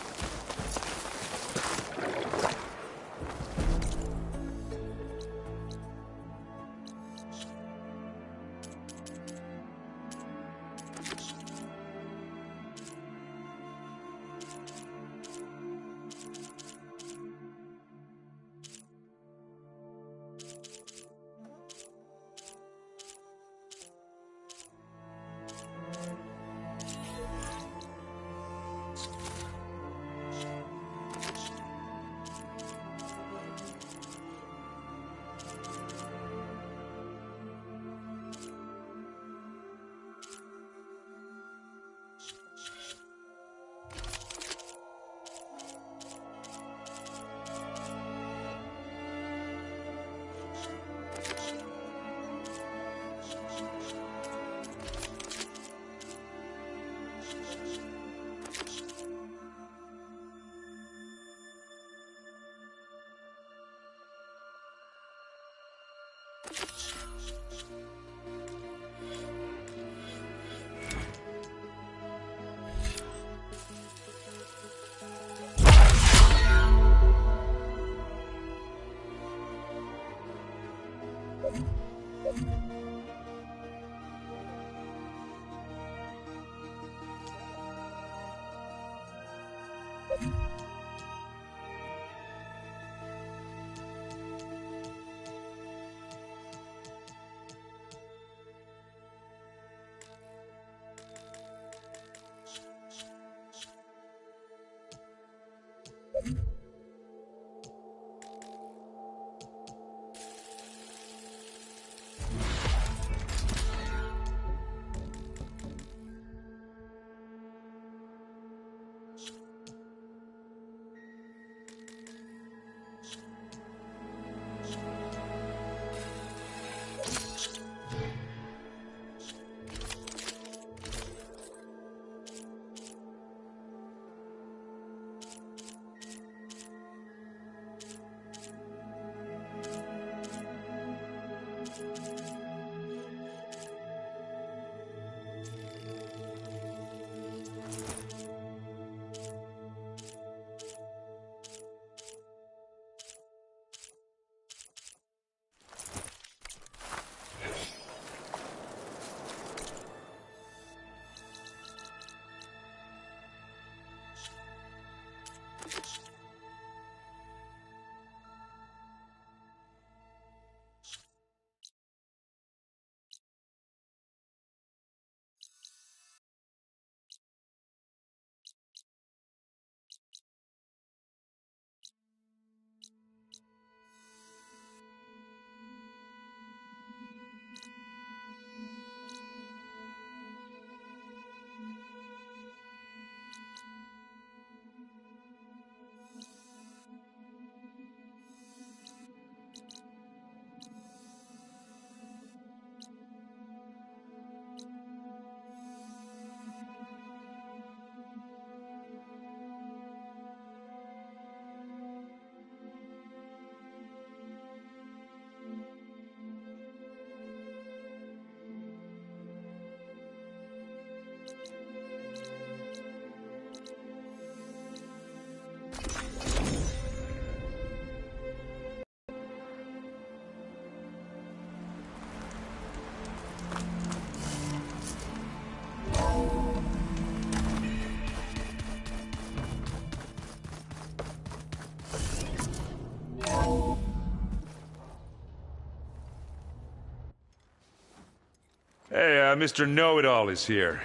Speaker 4: Hey, Mr. Know-It-All is here.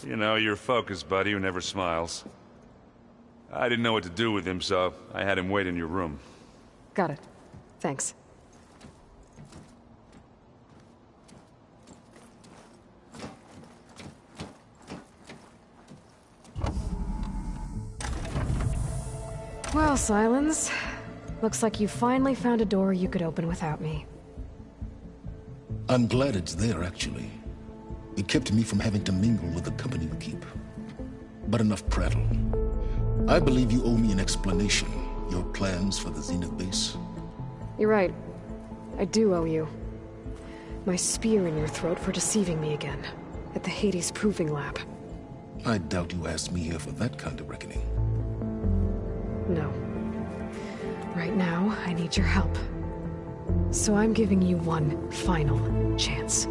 Speaker 4: You know, your focus buddy who never smiles. I didn't know what to do with him, so I had him wait in your room.
Speaker 1: Got it. Thanks. Well, Silence. Looks like you finally found a door you could open without me.
Speaker 18: I'm glad it's there, actually. It kept me from having to mingle with the company you keep. But enough prattle. I believe you owe me an explanation. Your plans for the Zenith base?
Speaker 1: You're right. I do owe you. My spear in your throat for deceiving me again. At the Hades Proving Lab.
Speaker 18: I doubt you asked me here for that kind of reckoning.
Speaker 1: No. Right now, I need your help. So I'm giving you one final chance.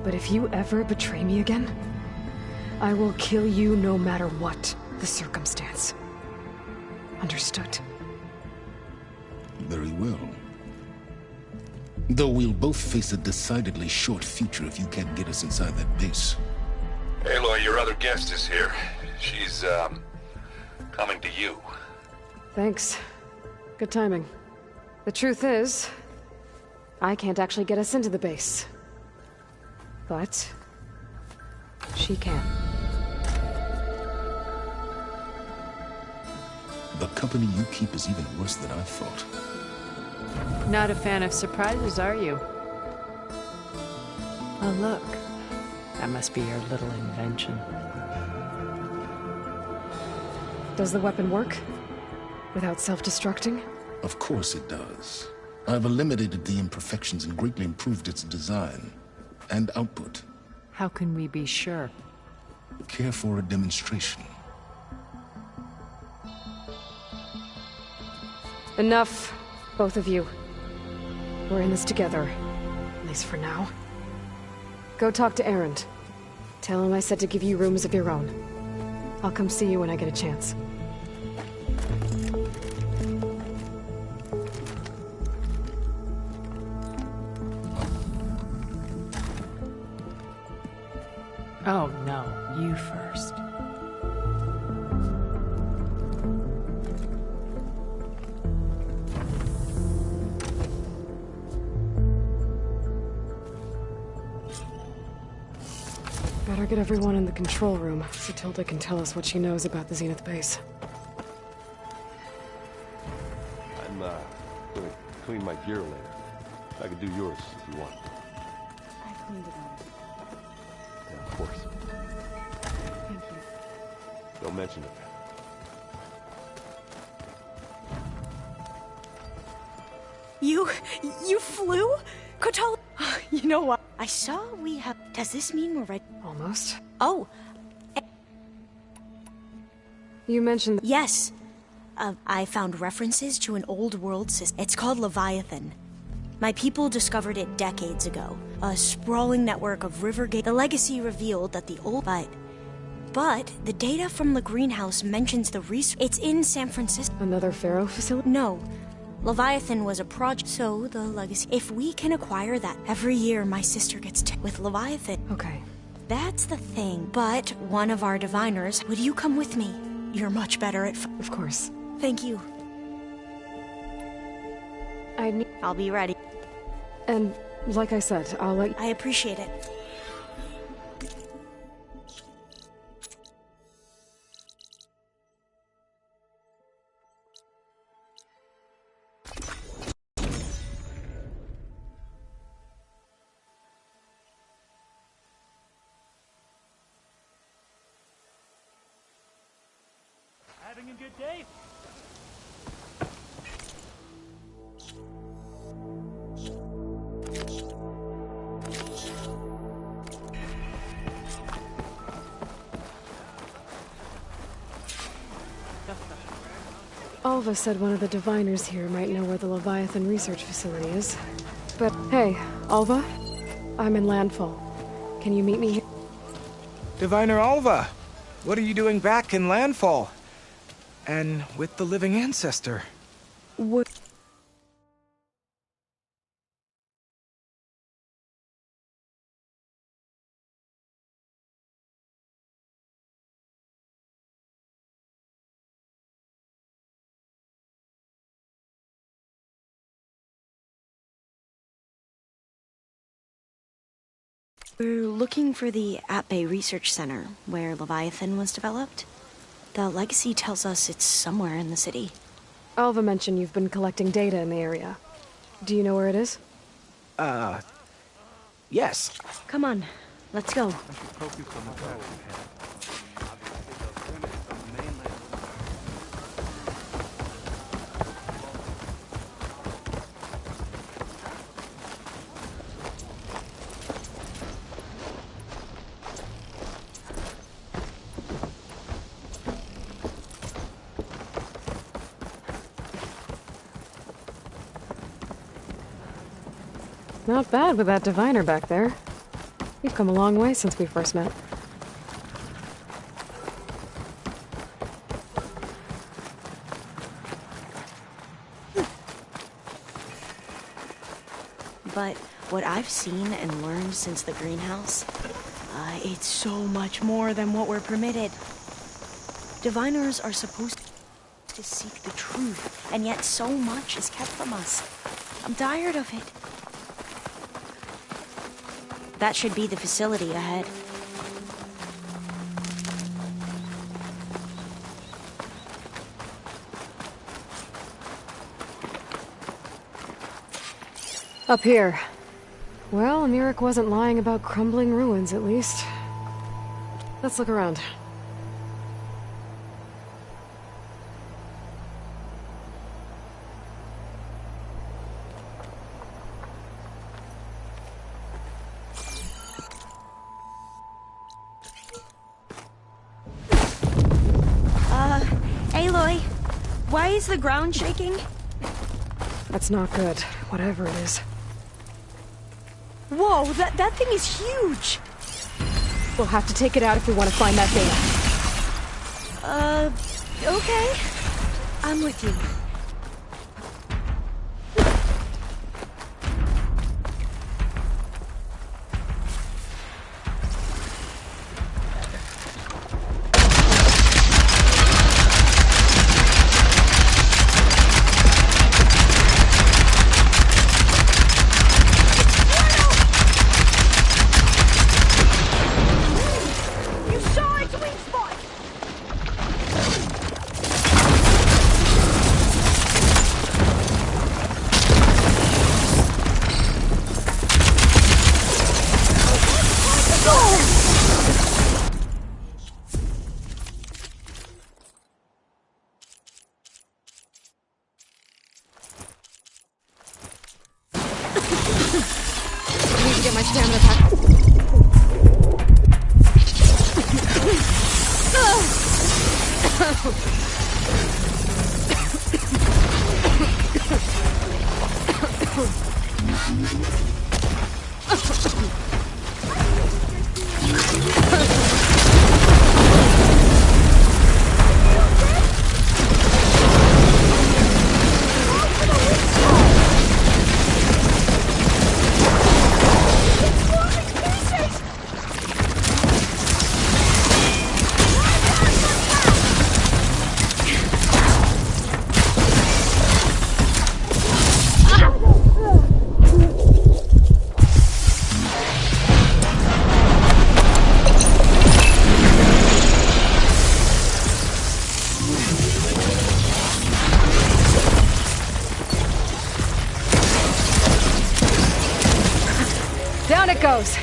Speaker 1: But if you ever betray me again, I will kill you no matter what the circumstance. Understood?
Speaker 18: Very well. Though we'll both face a decidedly short future if you can't get us inside that base.
Speaker 4: Aloy, your other guest is here. She's, coming to you.
Speaker 1: Thanks. Good timing. The truth is, I can't actually get us into the base. But she can.
Speaker 18: The company you keep is even worse than I thought.
Speaker 9: Not a fan of surprises, are you? Oh, look. That must be your little invention.
Speaker 1: Does the weapon work? Without self-destructing?
Speaker 18: Of course it does. I've eliminated the imperfections and greatly improved its design and output.
Speaker 9: How can we be sure?
Speaker 18: Care for a demonstration?
Speaker 1: Enough, both of you. We're in this together, at least for now. Go talk to Erend. Tell him I said to give you rooms of your own. I'll come see you when I get a chance.
Speaker 9: Oh, no. You first.
Speaker 1: Better get everyone in the control room so Tilda can tell us what she knows about the Zenith base.
Speaker 13: I'm, gonna clean my gear later. I can do yours if you want.
Speaker 11: I cleaned it all.
Speaker 13: Yeah, of course.
Speaker 11: Thank you.
Speaker 13: Don't mention it.
Speaker 12: You flew? Kotal? You know what? I saw we have... Does this mean we're ready?
Speaker 1: Almost.
Speaker 12: Oh.
Speaker 1: You mentioned...
Speaker 12: Yes. I found references to an old world system. It's called Leviathan. My people discovered it decades ago. A sprawling network of river gate. The legacy revealed that the old... But the data from the greenhouse mentions the research. It's in San Francisco.
Speaker 1: Another Pharaoh facility?
Speaker 12: No. Leviathan was a project, so the legacy. If we can acquire that, every year my sister gets with Leviathan.
Speaker 1: Okay.
Speaker 12: That's the thing. But one of our diviners, would you come with me? You're much better at.
Speaker 1: Of course.
Speaker 12: Thank you. I'll be ready.
Speaker 1: And like I said, I'll let.
Speaker 12: I appreciate it.
Speaker 7: Having a good day?
Speaker 1: Alva said one of the diviners here might know where the Leviathan research facility is. But hey, Alva, I'm in Landfall. Can you meet me here?
Speaker 19: Diviner Alva, what are you doing back in Landfall? And with the living ancestor?
Speaker 1: What?
Speaker 12: We're looking for the At-Bay Research Center, where Leviathan was developed. The legacy tells us it's somewhere in the city.
Speaker 1: Alva mentioned you've been collecting data in the area. Do you know where it is?
Speaker 19: Yes.
Speaker 12: Come on, let's go.
Speaker 1: Not bad with that diviner back there. You've come a long way since we first met.
Speaker 12: But what I've seen and learned since the greenhouse, it's so much more than what we're permitted. Diviners are supposed to seek the truth, and yet so much is kept from us. I'm tired of it. That should be the facility ahead.
Speaker 1: Up here. Well, Mirik wasn't lying about crumbling ruins, at least. Let's look around.
Speaker 12: Aloy, why is the ground shaking?
Speaker 1: That's not good, whatever it is.
Speaker 12: Whoa, that thing is huge!
Speaker 1: We'll have to take it out if we want to find that data.
Speaker 12: Okay. I'm with you.
Speaker 1: Get my stamina back. Down it goes.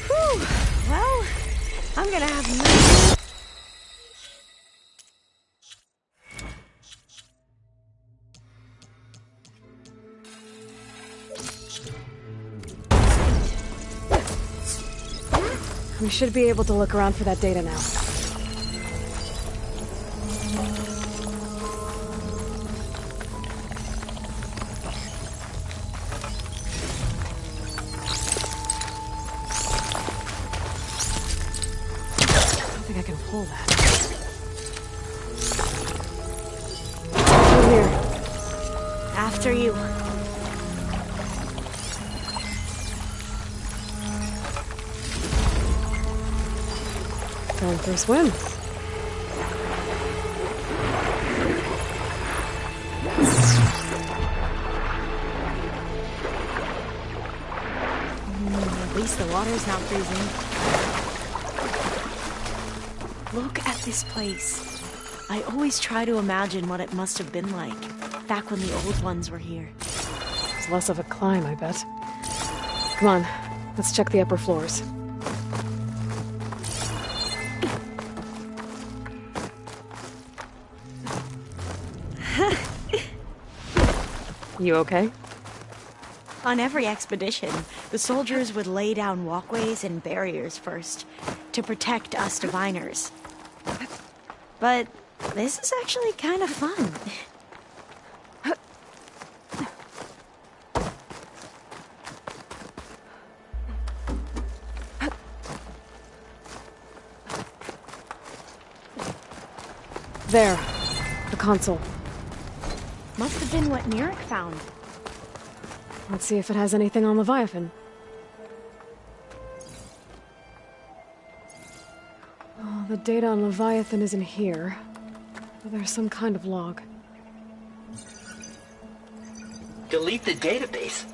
Speaker 12: Whew. Well, I'm gonna have no...
Speaker 1: We should be able to look around for that data now. I can pull that. Through here.
Speaker 12: After you.
Speaker 1: Going for a swim.
Speaker 12: At least the water's not freezing. Look at this place. I always try to imagine what it must have been like back when the old ones were here.
Speaker 1: It's less of a climb, I bet. Come on, let's check the upper floors. You okay?
Speaker 12: On every expedition, the soldiers would lay down walkways and barriers first to protect us diviners. But this is actually kind of fun.
Speaker 1: There, the console.
Speaker 12: Must have been what Neric found.
Speaker 1: Let's see if it has anything on Leviathan. Oh, the data on Leviathan isn't here. But there's some kind of log.
Speaker 16: Delete the database?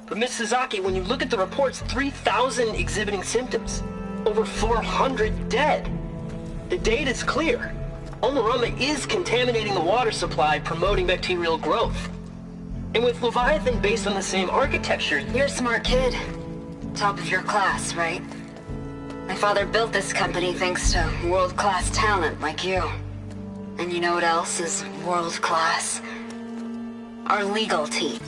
Speaker 16: But Miss Sasaki, when you look at the reports, 3,000 exhibiting symptoms. Over 400 dead. The data's clear. Omarama is contaminating the water supply, promoting bacterial growth. And with Leviathan based on the same architecture...
Speaker 2: You're a smart kid. Top of your class, right? My father built this company thanks to world-class talent like you. And you know what else is world-class? Our legal team.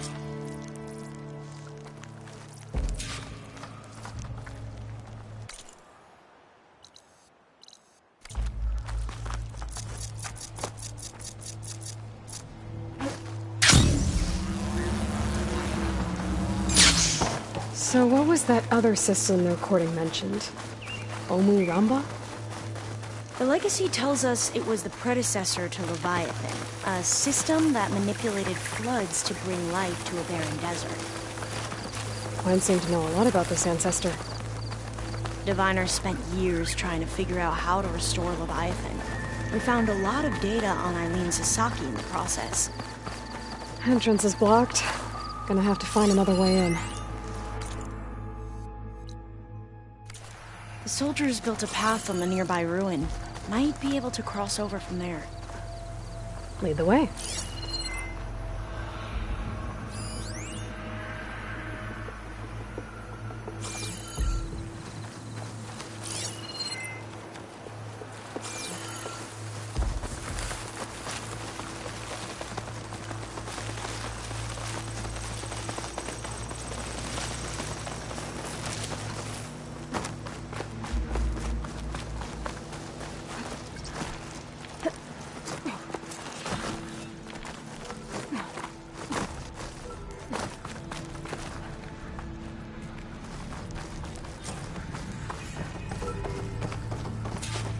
Speaker 1: So what was that other system the recording mentioned? Omu Ramba?
Speaker 12: The legacy tells us it was the predecessor to Leviathan, a system that manipulated floods to bring life to a barren desert.
Speaker 1: Quinn seemed to know a lot about this ancestor.
Speaker 12: Diviners spent years trying to figure out how to restore Leviathan. We found a lot of data on Eileen Sasaki in the process.
Speaker 1: Entrance is blocked. Gonna have to find another way in.
Speaker 12: The soldiers built a path on the nearby ruin. Might be able to cross over from there.
Speaker 1: Lead the way.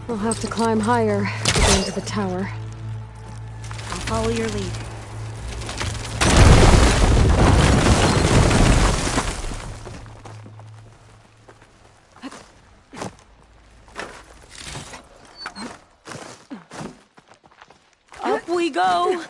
Speaker 1: We'll have to climb higher to get into the tower.
Speaker 12: I'll follow your lead. Up we go!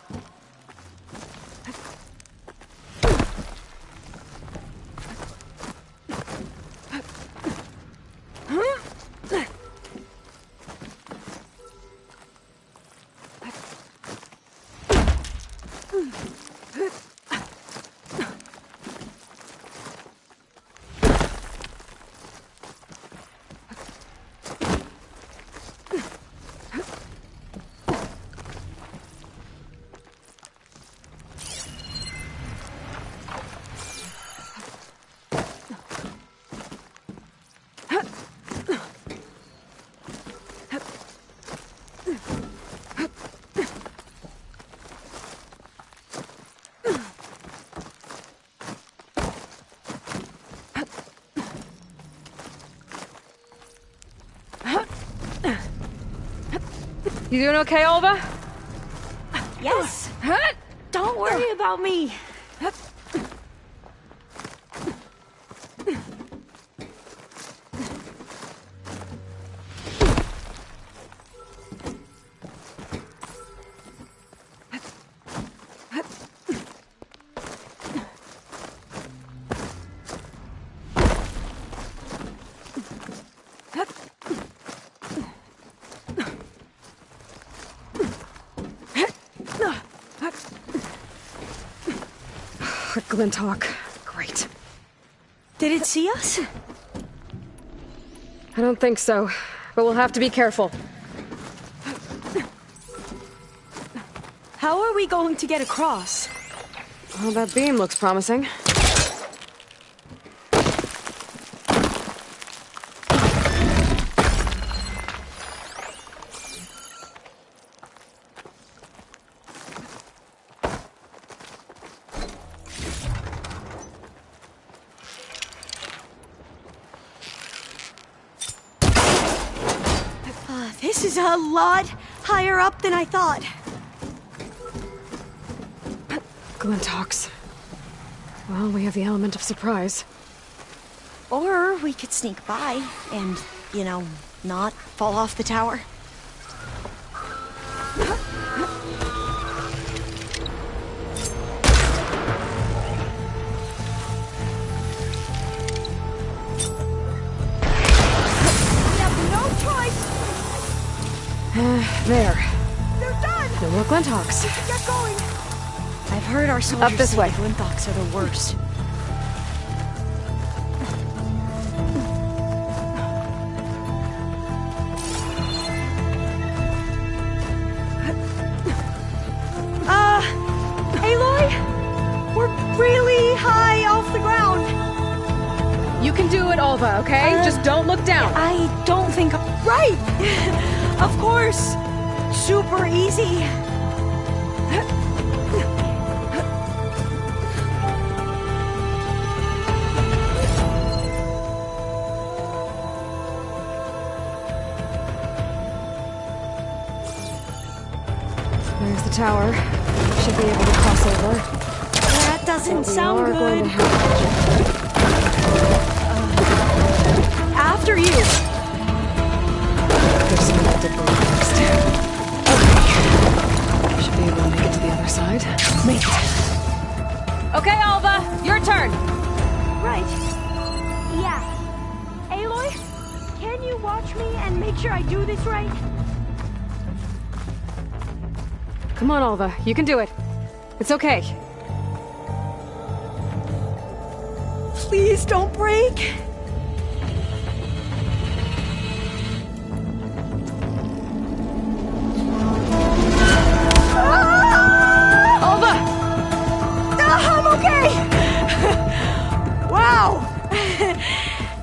Speaker 1: You doing okay, Olva?
Speaker 12: Yes! Don't worry about me!
Speaker 1: Glinthawk. Great.
Speaker 12: Did it see us?
Speaker 1: I don't think so, but we'll have to be careful.
Speaker 12: How are we going to get across?
Speaker 1: Well, that beam looks promising.
Speaker 12: This is a lot higher up than I thought.
Speaker 1: Glinthawks. Well, we have the element of surprise.
Speaker 12: Or we could sneak by and, you know, not fall off the tower.
Speaker 1: There.
Speaker 12: They're done!
Speaker 1: No more Glinthawks.
Speaker 12: Get going! I've heard our soldiers
Speaker 1: Up this way.
Speaker 12: say Glinthawks are the worst. Aloy? We're really high off the ground.
Speaker 1: You can do it, Alva, okay? Just don't look down.
Speaker 12: I don't think... Right! Of course! Super easy.
Speaker 1: There's the tower. Should be able to cross over.
Speaker 12: That doesn't sound good.
Speaker 1: Going to have
Speaker 12: After you.
Speaker 1: There's some more debris next. Okay. Should be able to make it to the other side. Make it. Okay, Alva, your turn.
Speaker 12: Right. Yeah. Aloy, can you watch me and make sure I do this right?
Speaker 1: Come on, Alva. You can do it. It's okay.
Speaker 12: Please don't break.
Speaker 1: Alva!
Speaker 12: I'm okay! Wow!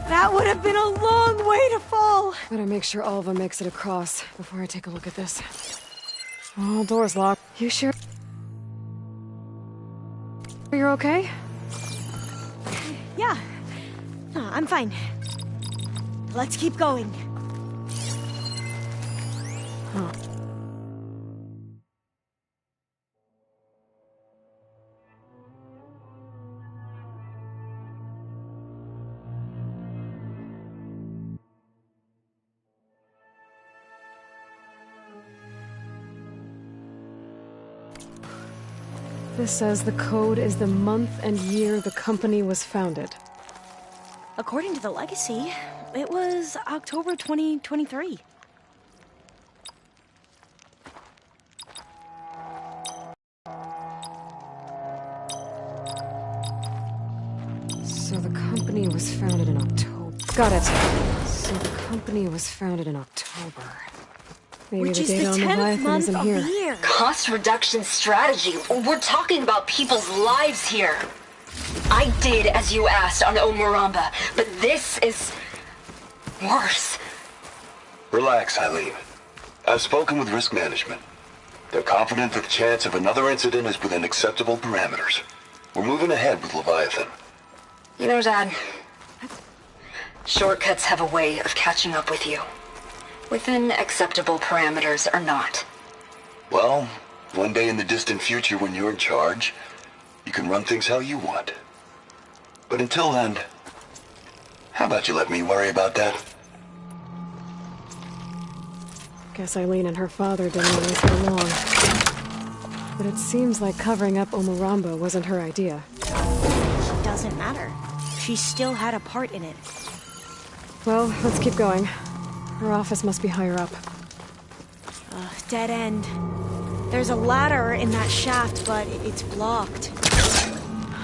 Speaker 12: That would have been a long way to fall.
Speaker 1: Better make sure Alva makes it across before I take a look at this. Oh, door's locked. You sure you're okay?
Speaker 12: Yeah. I'm fine. Let's keep going.
Speaker 1: Huh. This says the code is the month and year the company was founded.
Speaker 12: According to the legacy, it was October 2023.
Speaker 1: So the company was founded in October. Got it. So the company was founded in October. Maybe
Speaker 12: Which
Speaker 1: the
Speaker 12: is
Speaker 1: date
Speaker 12: the
Speaker 1: on
Speaker 12: 10th
Speaker 1: Leviathan
Speaker 12: month
Speaker 1: isn't
Speaker 12: of
Speaker 1: here.
Speaker 12: the year.
Speaker 2: Cost reduction strategy. We're talking about people's lives here. I did as you asked on Omuramba, but this is worse.
Speaker 20: Relax, Eileen. I've spoken with risk management. They're confident that the chance of another incident is within acceptable parameters. We're moving ahead with Leviathan.
Speaker 2: You know, Dad, shortcuts have a way of catching up with you. Within acceptable parameters or not.
Speaker 20: Well, one day in the distant future when you're in charge, you can run things how you want. But until then, how about you let me worry about that?
Speaker 1: Guess Eileen and her father didn't always get along. But it seems like covering up Omuramba wasn't her idea.
Speaker 12: It doesn't matter. She still had a part in it.
Speaker 1: Well, let's keep going. Her office must be higher up.
Speaker 12: Dead end. There's a ladder in that shaft, but it's blocked.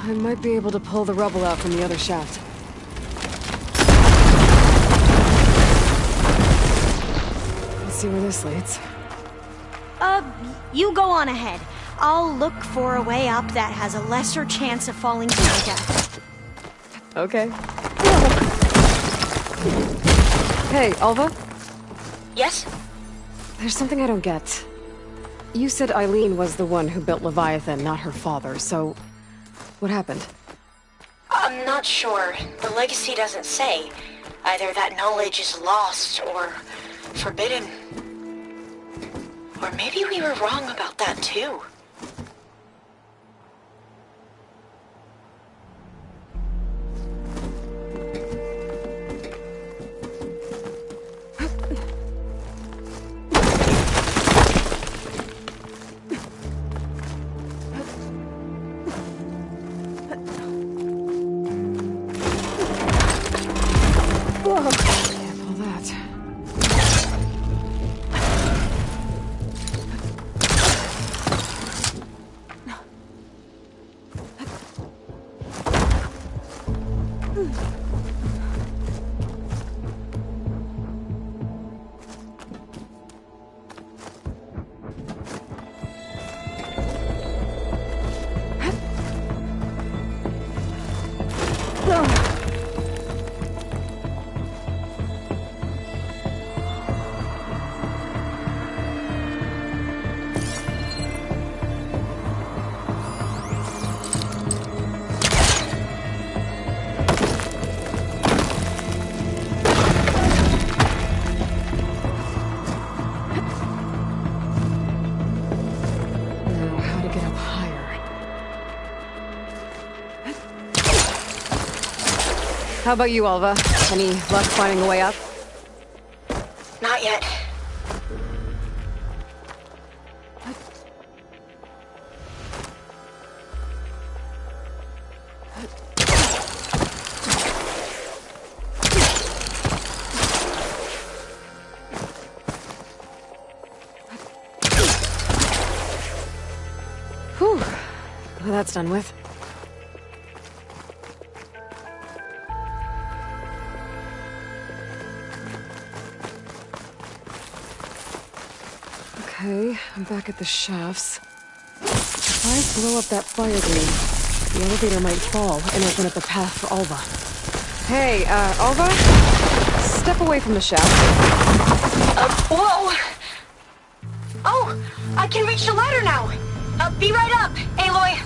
Speaker 1: I might be able to pull the rubble out from the other shaft. see where this leads.
Speaker 12: You go on ahead. I'll look for a way up that has a lesser chance of falling to my death.
Speaker 1: Okay. Hey, Alva?
Speaker 12: Yes?
Speaker 1: There's something I don't get. You said Eileen was the one who built Leviathan, not her father, so... what happened?
Speaker 12: I'm not sure. The legacy doesn't say. Either that knowledge is lost or forbidden. Or maybe we were wrong about that too.
Speaker 1: How about you, Alva? Any luck finding a way up?
Speaker 12: Not yet.
Speaker 1: Whew. Well, that's done with. Okay, I'm back at the shafts. If I blow up that fire gate, the elevator might fall and open up a path for Alva. Hey, Alva? Step away from the shaft.
Speaker 12: Whoa! Oh, I can reach the ladder now! Be right up, Aloy!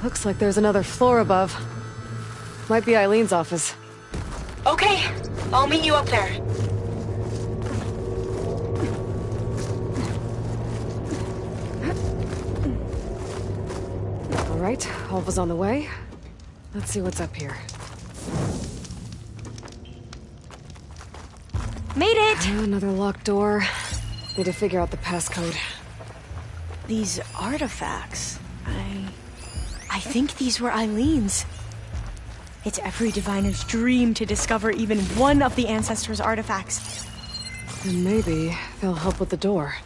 Speaker 1: Looks like there's another floor above. Might be Eileen's office.
Speaker 12: Okay, I'll meet you up there.
Speaker 1: All right, Alva's on the way. Let's see what's up here.
Speaker 12: Made it!
Speaker 1: Another locked door. Need to figure out the passcode.
Speaker 12: These artifacts, I think these were Eileen's. It's every diviner's dream to discover even one of the Ancestors' artifacts.
Speaker 1: And maybe they'll help with the door.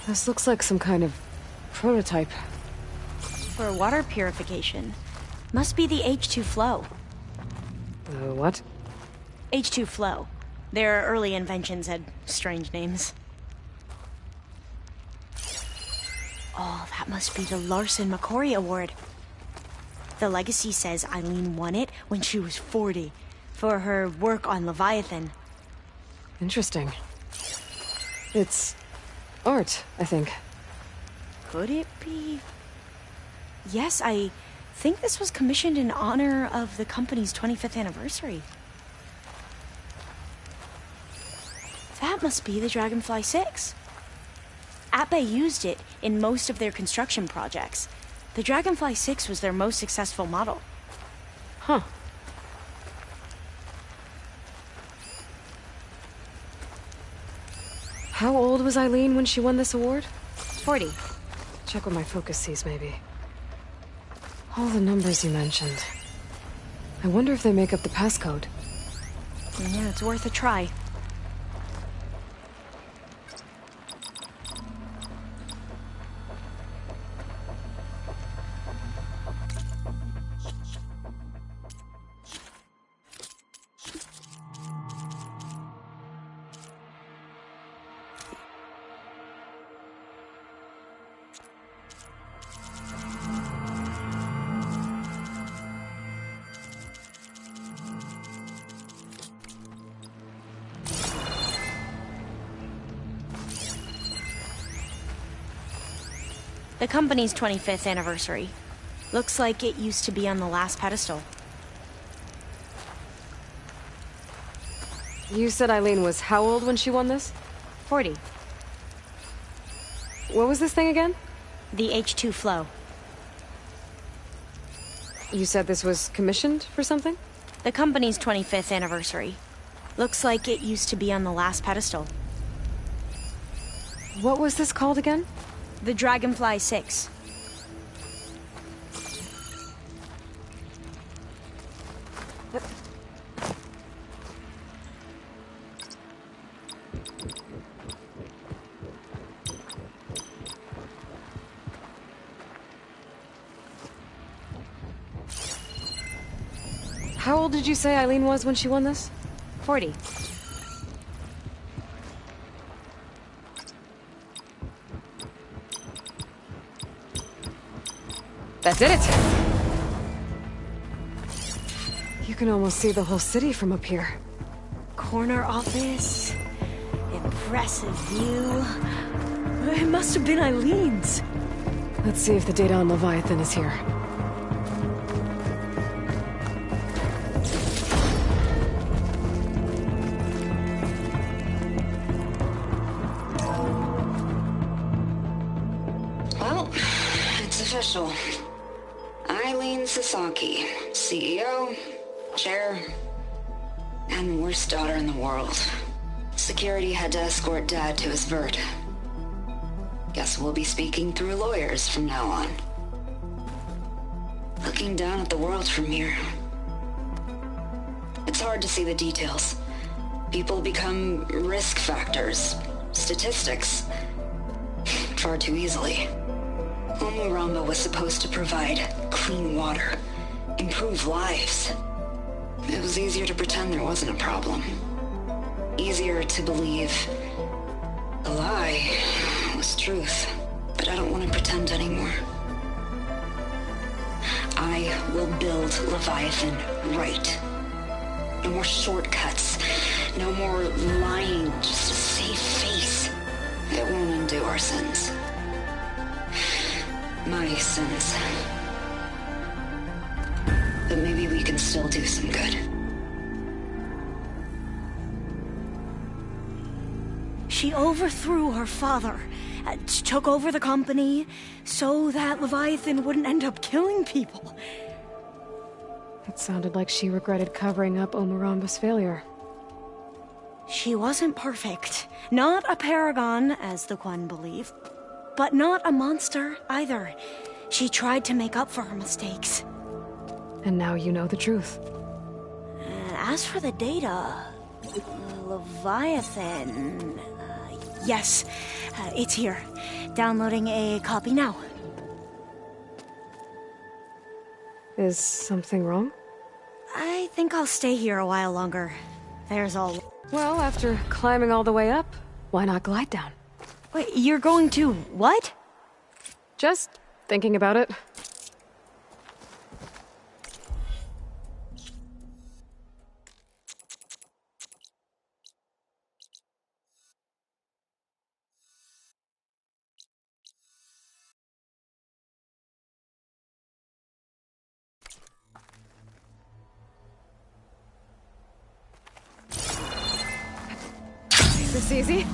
Speaker 1: This looks like some kind of prototype.
Speaker 12: For water purification. Must be the H2 flow.
Speaker 1: What?
Speaker 12: H2 flow. Their early inventions had strange names. Oh, that must be the Larson McCory Award. The legacy says Eileen won it when she was 40 for her work on Leviathan.
Speaker 1: Interesting. It's art, I think.
Speaker 12: Could it be? Yes, I think this was commissioned in honor of the company's 25th anniversary. That must be the Dragonfly 6. Atbay used it in most of their construction projects. The Dragonfly 6 was their most successful model.
Speaker 1: Huh. How old was Eileen when she won this award?
Speaker 12: 40.
Speaker 1: Check what my focus sees, maybe. All the numbers you mentioned. I wonder if they make up the passcode.
Speaker 12: Yeah, it's worth a try. The company's 25th anniversary. Looks like it used to be on the last pedestal.
Speaker 1: You said Eileen was how old when she won this?
Speaker 12: 40.
Speaker 1: What was this thing again?
Speaker 12: The H2 flow.
Speaker 1: You said this was commissioned for something?
Speaker 12: The company's 25th anniversary. Looks like it used to be on the last pedestal.
Speaker 1: What was this called again?
Speaker 12: The Dragonfly 6.
Speaker 1: How old did you say Eileen was when she won this?
Speaker 12: 40.
Speaker 1: That did it! You can almost see the whole city from up here.
Speaker 12: Corner office. Impressive view. It must have been Eileen's.
Speaker 1: Let's see if the data on Leviathan is here.
Speaker 2: Well, it's official. Eileen Sasaki, CEO, chair, and worst daughter in the world. Security had to escort Dad to his vert. Guess we'll be speaking through lawyers from now on. Looking down at the world from here. It's hard to see the details. People become risk factors, statistics, far too easily. Omuramba was supposed to provide clean water, improve lives. It was easier to pretend there wasn't a problem. Easier to believe the lie was truth. But I don't want to pretend anymore. I will build Leviathan right. No more shortcuts. No more lying just to save face. It won't undo our sins. My sins. But maybe we can still do some good.
Speaker 12: She overthrew her father, took over the company, so that Leviathan wouldn't end up killing people.
Speaker 1: It sounded like she regretted covering up Omuramba's failure.
Speaker 12: She wasn't perfect. Not a paragon, as the Quan believe. But not a monster, either. She tried to make up for her mistakes.
Speaker 1: And now you know the truth.
Speaker 12: As for the data... Leviathan... yes, it's here. Downloading a copy now.
Speaker 1: Is something wrong?
Speaker 12: I think I'll stay here a while longer. There's all...
Speaker 1: Well, after climbing all the way up, why not glide down?
Speaker 12: Wait, you're going to... what?
Speaker 1: Just thinking about it. Is this easy?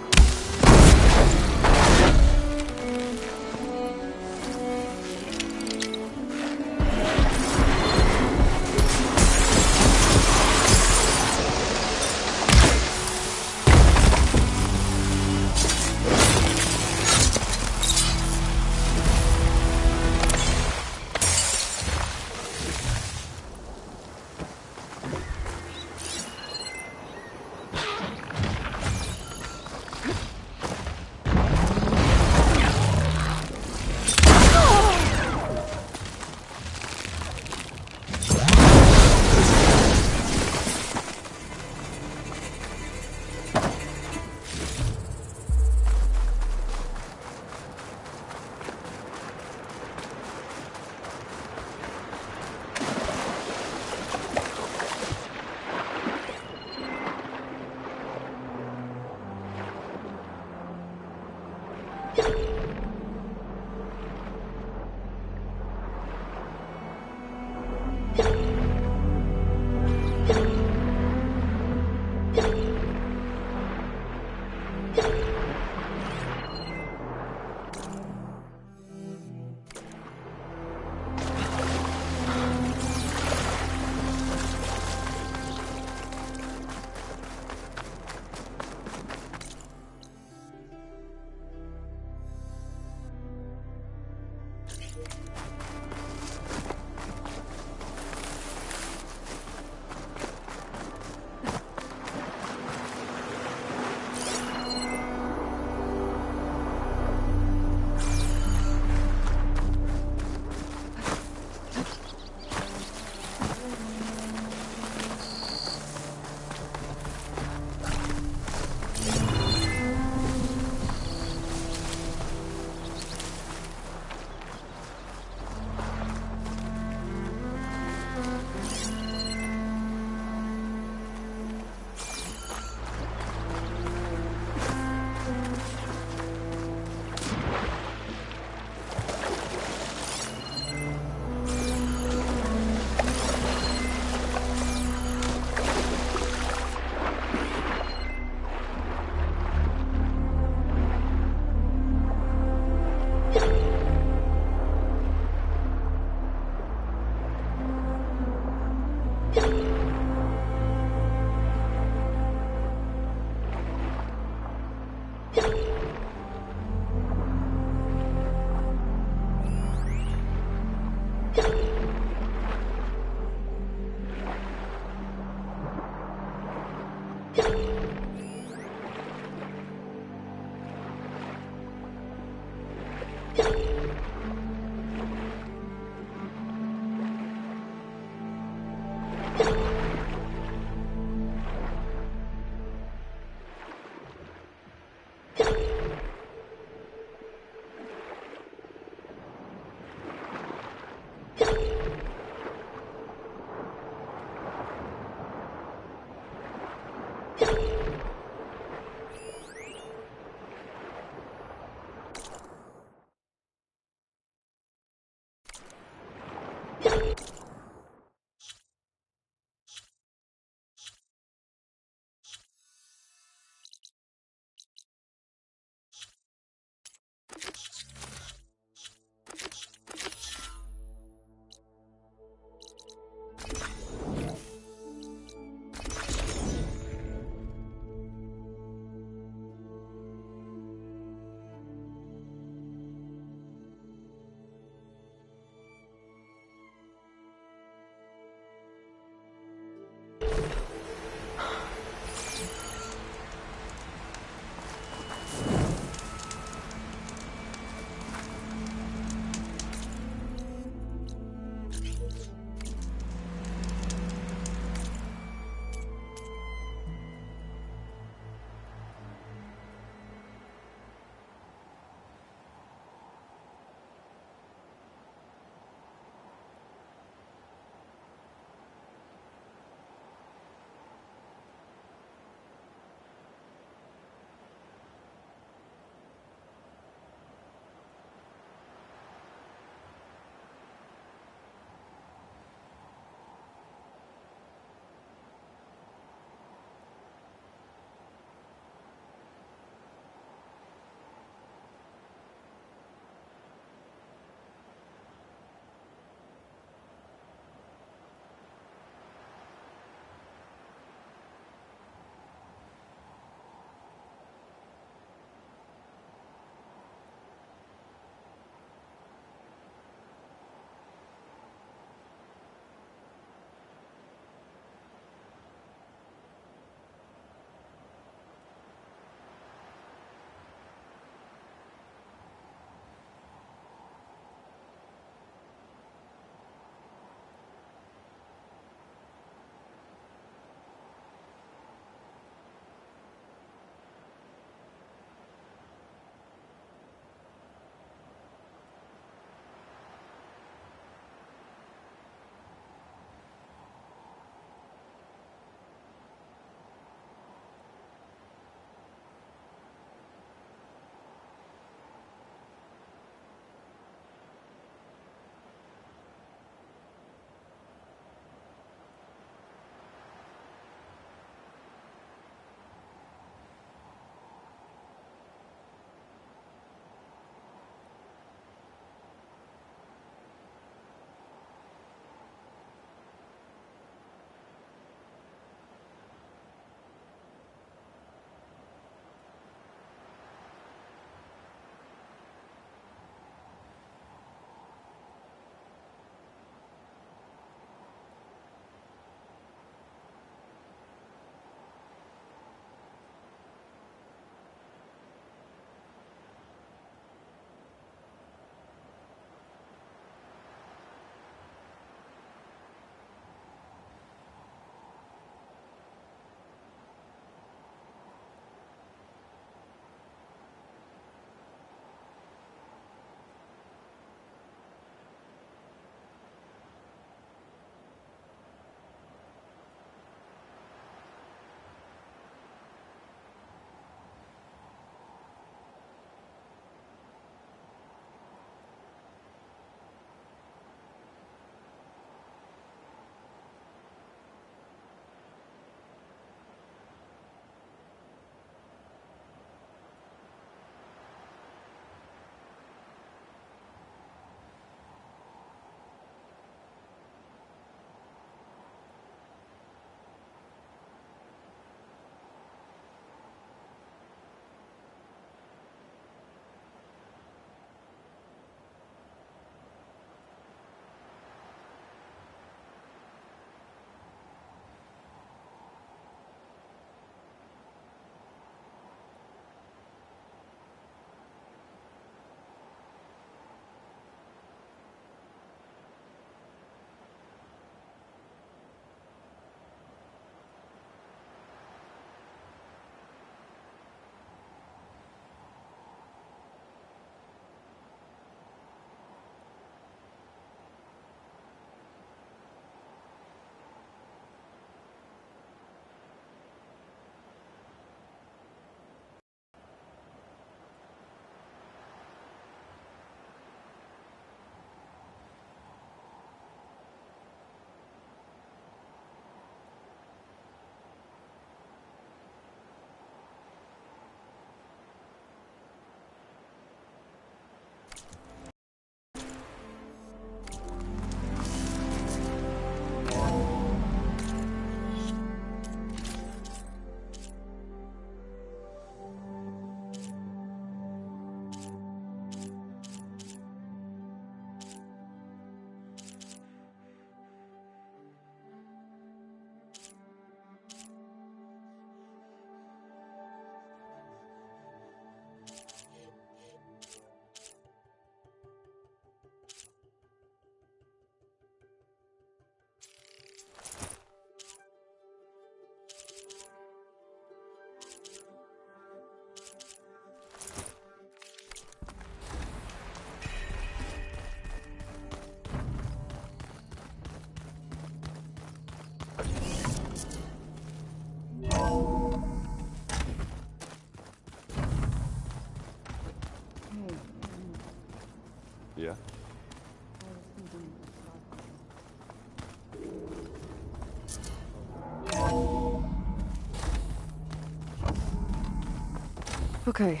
Speaker 1: Okay.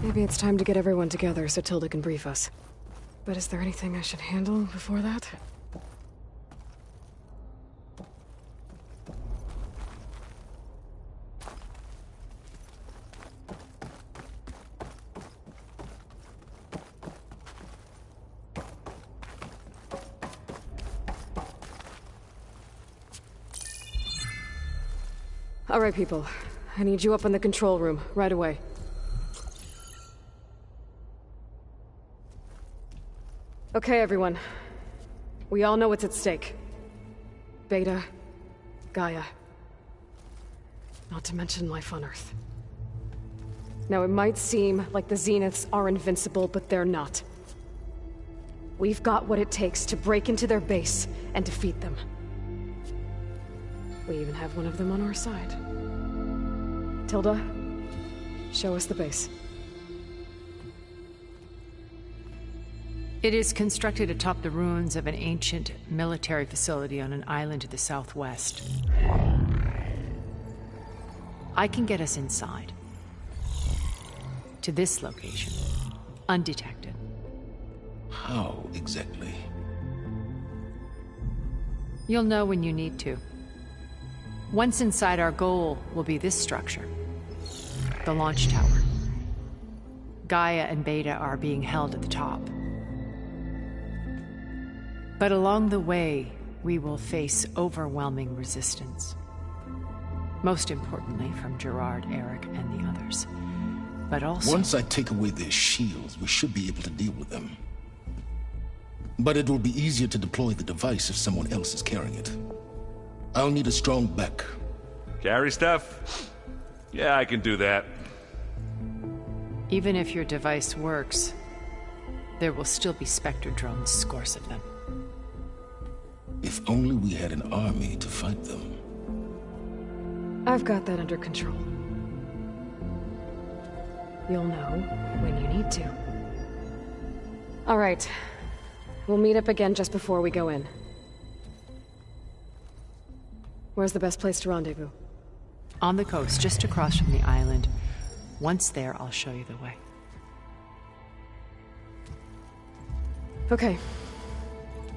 Speaker 1: Maybe it's time to get everyone together so Tilda can brief us. But is there anything I should handle before that? All right, people. I need you up in the control room, right away. Okay, everyone. We all know what's at stake. Beta, Gaia. Not to mention life on Earth. Now, it might seem like the Zeniths are invincible, but they're not. We've got what it takes to break into their base and defeat them. We even have one of them on our side. Tilda, show us the base.
Speaker 9: It is constructed atop the ruins of an ancient military facility on an island to the southwest. I can get us inside. To this location. Undetected.
Speaker 18: How exactly?
Speaker 9: You'll know when you need to. Once inside, our goal will be this structure. The launch tower. Gaia and Beta are being held at the top. But along the way, we will face overwhelming resistance. Most importantly, from Gerard, Eric, and the others. But also...
Speaker 18: Once I take away their shields, we should be able to deal with them. But it will be easier to deploy the device if someone else is carrying it. I'll need a strong back.
Speaker 4: Carry stuff? Yeah, I can do that.
Speaker 9: Even if your device works, there will still be Spectre drones, scores of them.
Speaker 18: If only we had an army to fight them.
Speaker 1: I've got that under control. You'll know when you need to. All right. We'll meet up again just before we go in. Where's the best place to rendezvous?
Speaker 9: On the coast, just across from the island. Once there, I'll show you the way.
Speaker 1: Okay.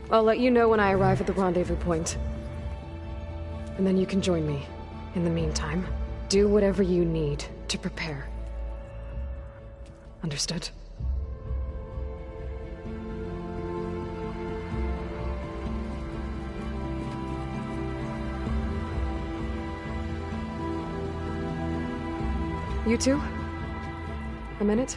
Speaker 1: I'll let you know when I arrive at the rendezvous point. And then you can join me. In the meantime, do whatever you need to prepare. Understood? You two? A minute?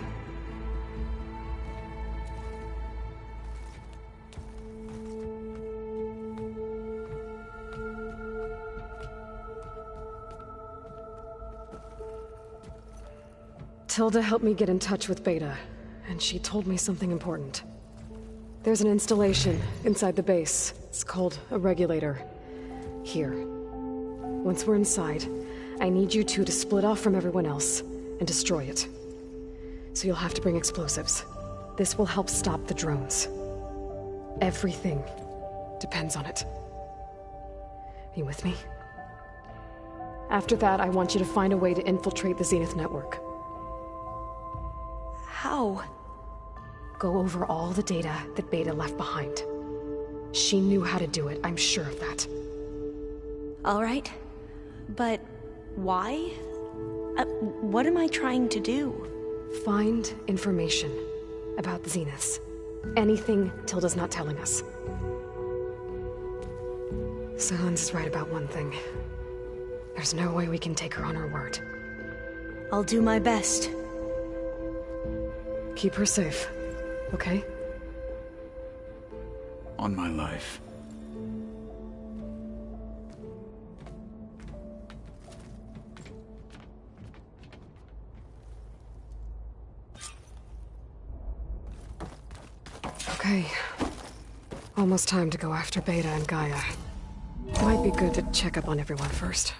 Speaker 1: Tilda helped me get in touch with Beta, and she told me something important. There's an installation inside the base. It's called a regulator. Here. Once we're inside, I need you two to split off from everyone else and destroy it. So you'll have to bring explosives. This will help stop the drones. Everything depends on it. Are you with me? After that, I want you to find a way to infiltrate the Zenith network.
Speaker 12: How?
Speaker 1: Go over all the data that Beta left behind. She knew how to do it, I'm sure of that.
Speaker 12: All right. But why? What am I trying to do?
Speaker 1: Find information about the Zeniths. Anything Tilda's not telling us. Silence is right about one thing. There's no way we can take her on her word.
Speaker 12: I'll do my best.
Speaker 1: Keep her safe, okay?
Speaker 10: On my life.
Speaker 1: Okay. Almost time to go after Beta and Gaia. Might be good to check up on everyone first.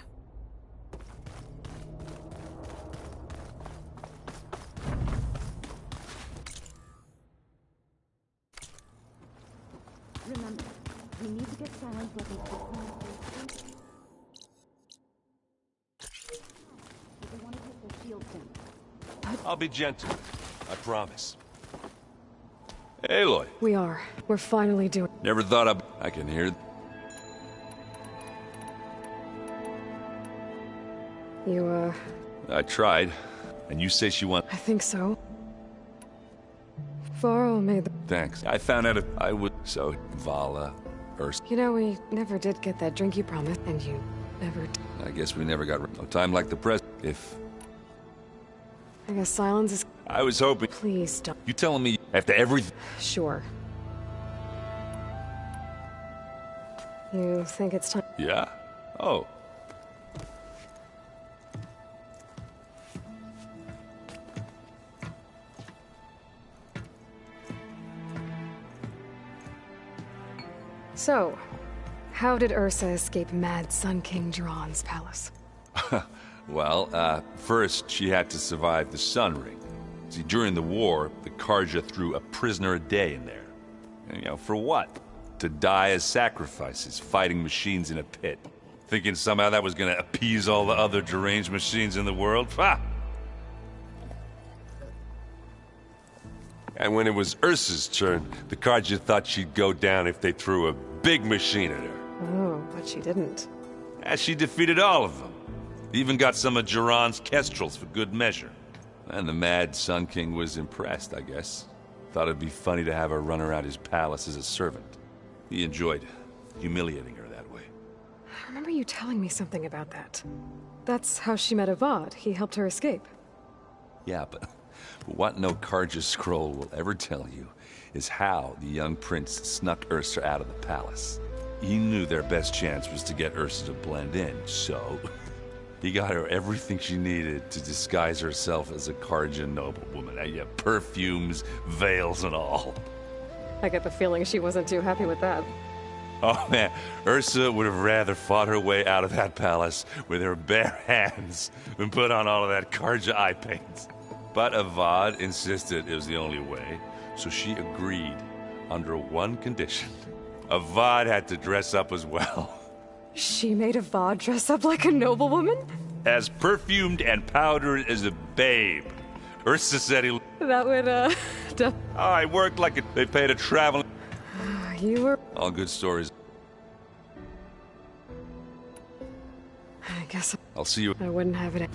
Speaker 17: Remember, we need to get silence weapons. They want to take their shields down.
Speaker 13: I'll be gentle. I promise.
Speaker 4: Aloy.
Speaker 1: We are. We're finally doing...
Speaker 4: Never thought I can hear...
Speaker 1: You,
Speaker 4: I tried. And you say she wants...
Speaker 1: I think so. Varl made the...
Speaker 4: Thanks. I found out if I would... So, Vala, Urs...
Speaker 1: You know, we never did get that drink you promised, and you never...
Speaker 4: I guess we never got... No time like the present. If...
Speaker 1: I guess silence is...
Speaker 4: I was hoping...
Speaker 1: Please don't...
Speaker 4: You telling me after everything...
Speaker 1: Sure. You think it's time...
Speaker 4: Yeah? Oh.
Speaker 1: So, how did Ursa escape Mad Sun King Jiran's palace?
Speaker 4: Well, first she had to survive the Sun Ring. See, during the war, the Karja threw a prisoner a day in there. And, you know, for what? To die as sacrifices, fighting machines in a pit. Thinking somehow that was gonna appease all the other deranged machines in the world? Ha! And when it was Ursa's turn, the Karja thought she'd go down if they threw a big machine at her.
Speaker 1: Oh, but she didn't.
Speaker 4: And she defeated all of them. Even got some of Jiran's kestrels for good measure. And the Mad Sun King was impressed, I guess. Thought it'd be funny to have her run around his palace as a servant. He enjoyed humiliating her that way.
Speaker 1: I remember you telling me something about that. That's how she met Avad. He helped her escape.
Speaker 4: Yeah, but what no Karja scroll will ever tell you is how the young prince snuck Ursa out of the palace. He knew their best chance was to get Ursa to blend in, so he got her everything she needed to disguise herself as a Karja noblewoman. Yeah, perfumes, veils, and all.
Speaker 1: I get the feeling she wasn't too happy with that.
Speaker 4: Oh man, Ursa would have rather fought her way out of that palace with her bare hands than put on all of that Karja eye paint. But Avad insisted it was the only way, so she agreed under one condition. Avad had to dress up as well.
Speaker 1: She made Avad dress up like a noblewoman?
Speaker 4: As perfumed and powdered as a babe. Ursa said he...
Speaker 1: That would,
Speaker 4: Oh, I worked like they paid a traveling...
Speaker 1: You were...
Speaker 4: All good stories.
Speaker 1: I guess...
Speaker 4: I'll see you...
Speaker 1: I wouldn't have it...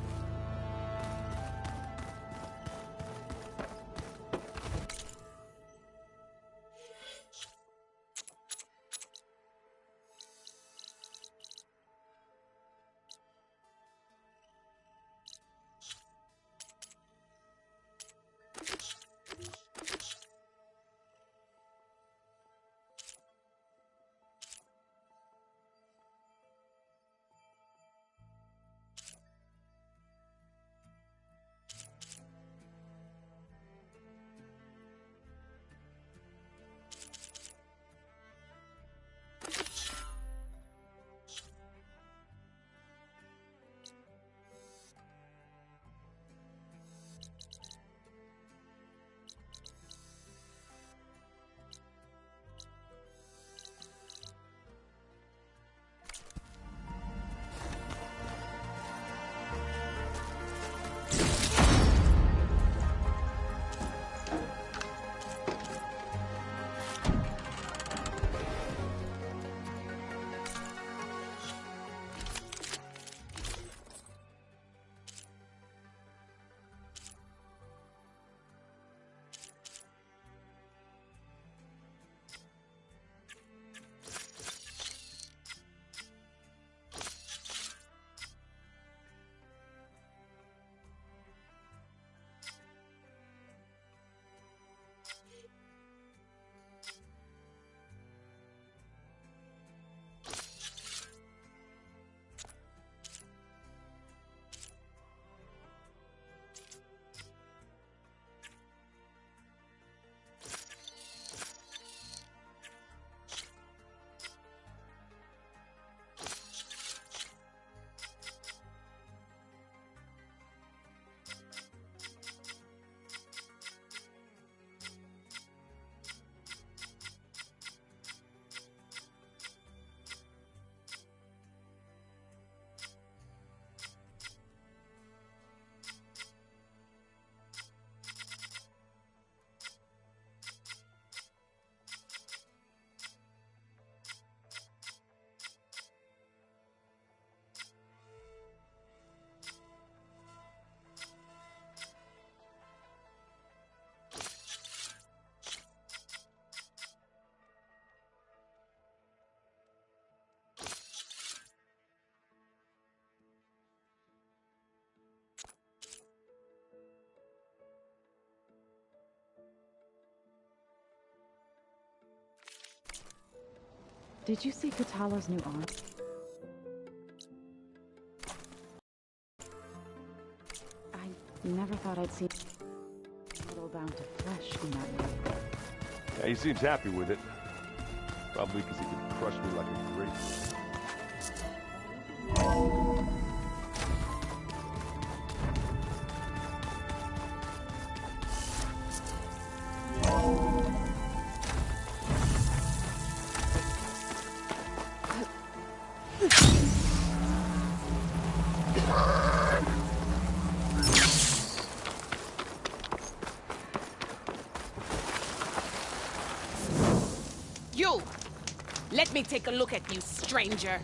Speaker 17: Did you see Katalo's new arm? I never thought I'd see metal bound to flesh in that way.
Speaker 13: Yeah, he seems happy with it. Probably because he can crush me like a grape.
Speaker 5: You! Let me take a look at you, stranger.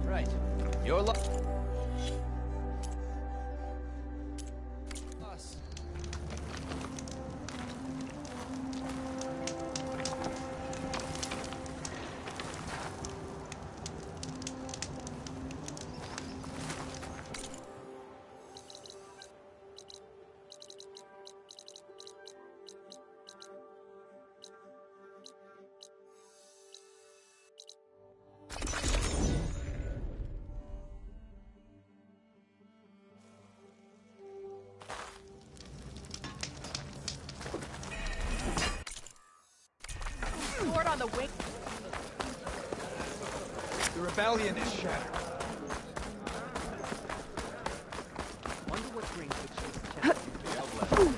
Speaker 15: Right. Your luck.
Speaker 5: Sword on the wing.
Speaker 19: The rebellion is shattered.
Speaker 15: Wonder what brings the chase. The outlaw.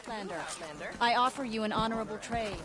Speaker 17: Outlander, I offer you an honorable trade.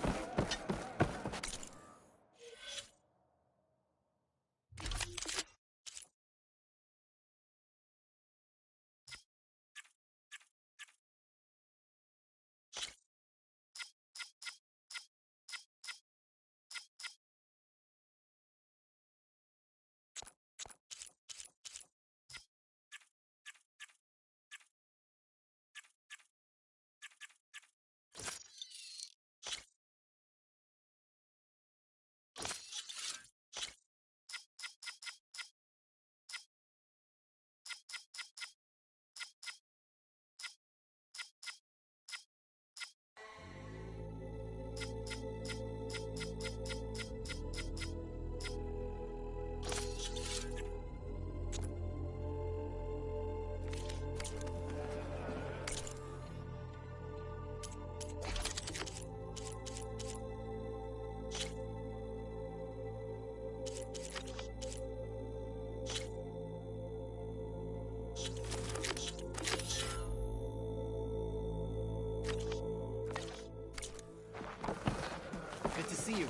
Speaker 15: Good to see you.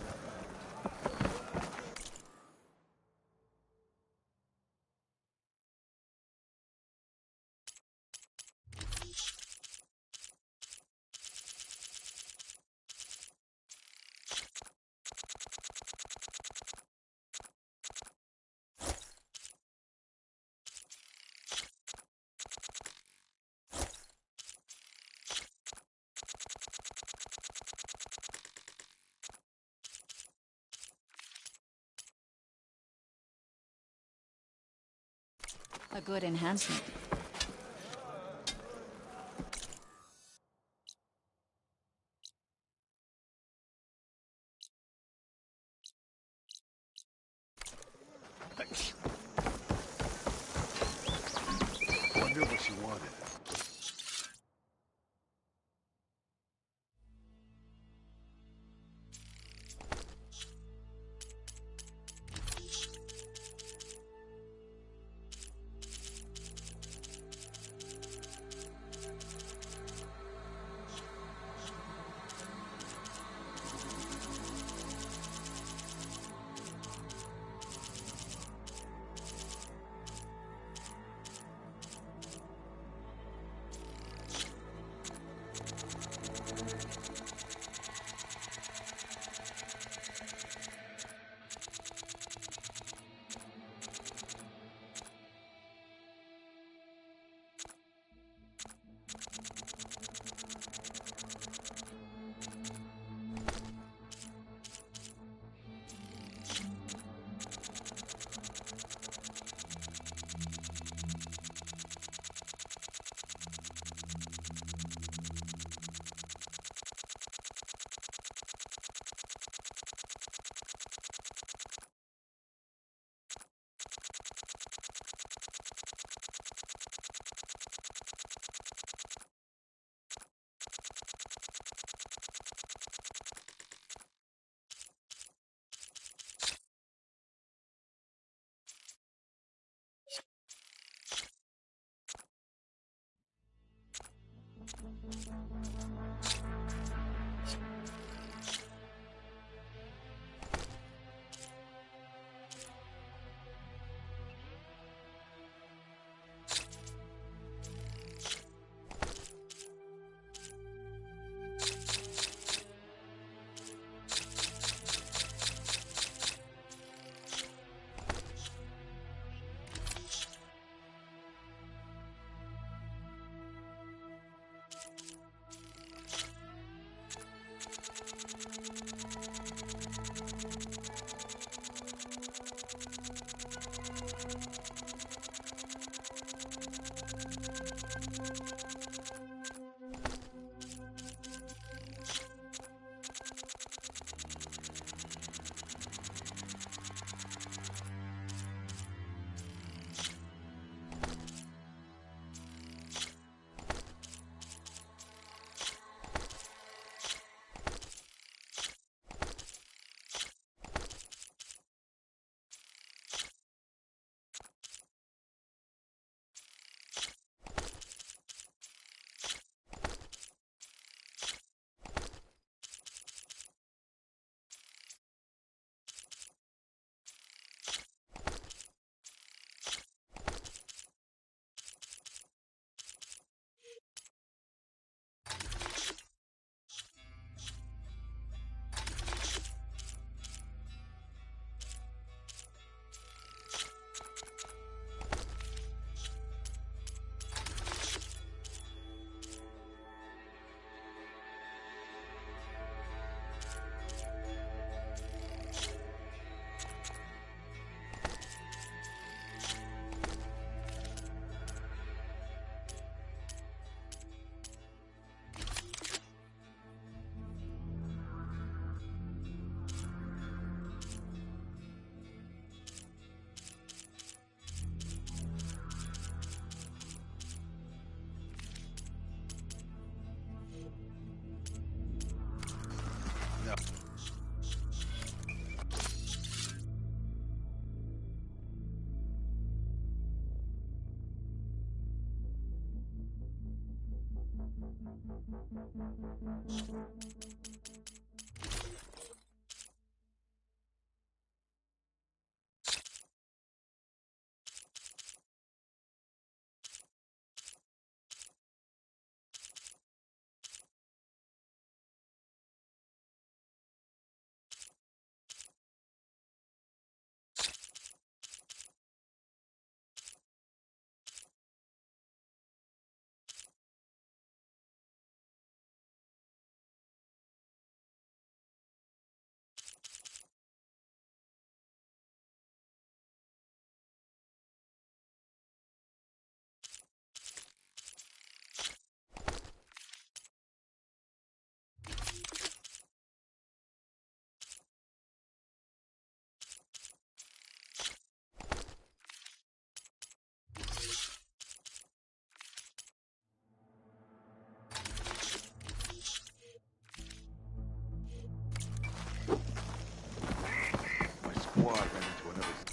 Speaker 11: A good enhancement.
Speaker 13: Wonder what she wanted. Squad ran into another.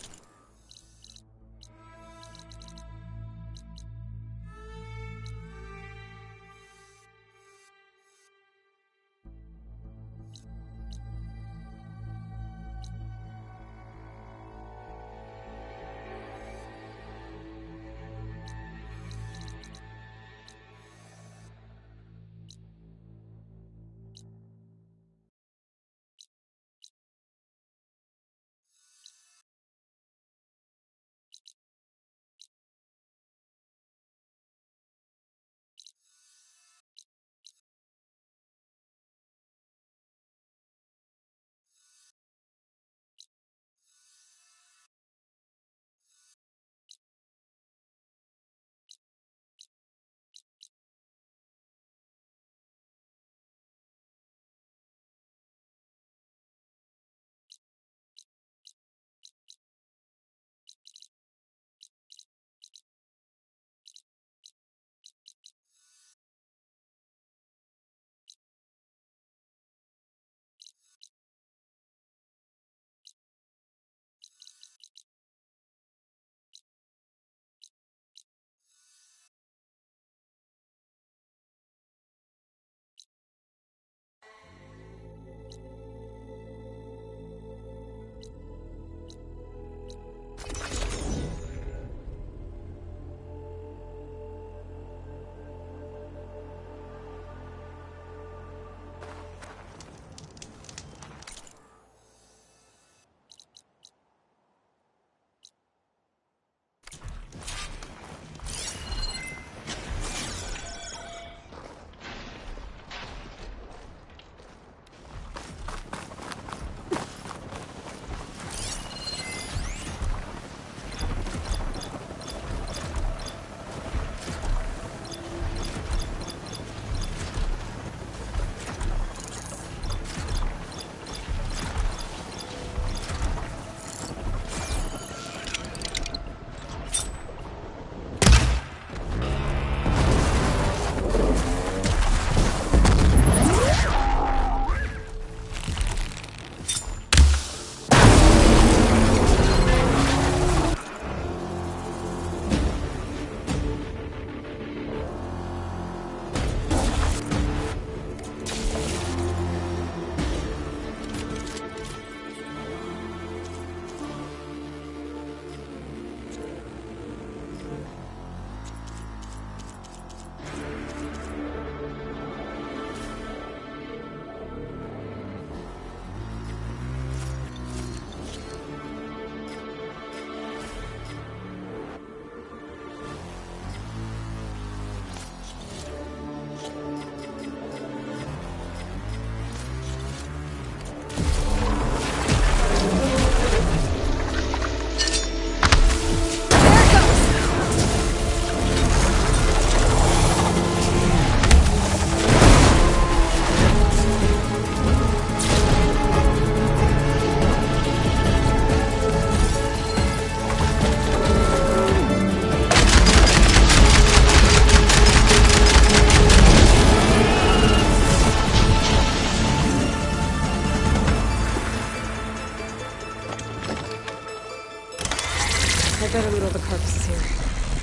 Speaker 1: I better loot all the carcasses here.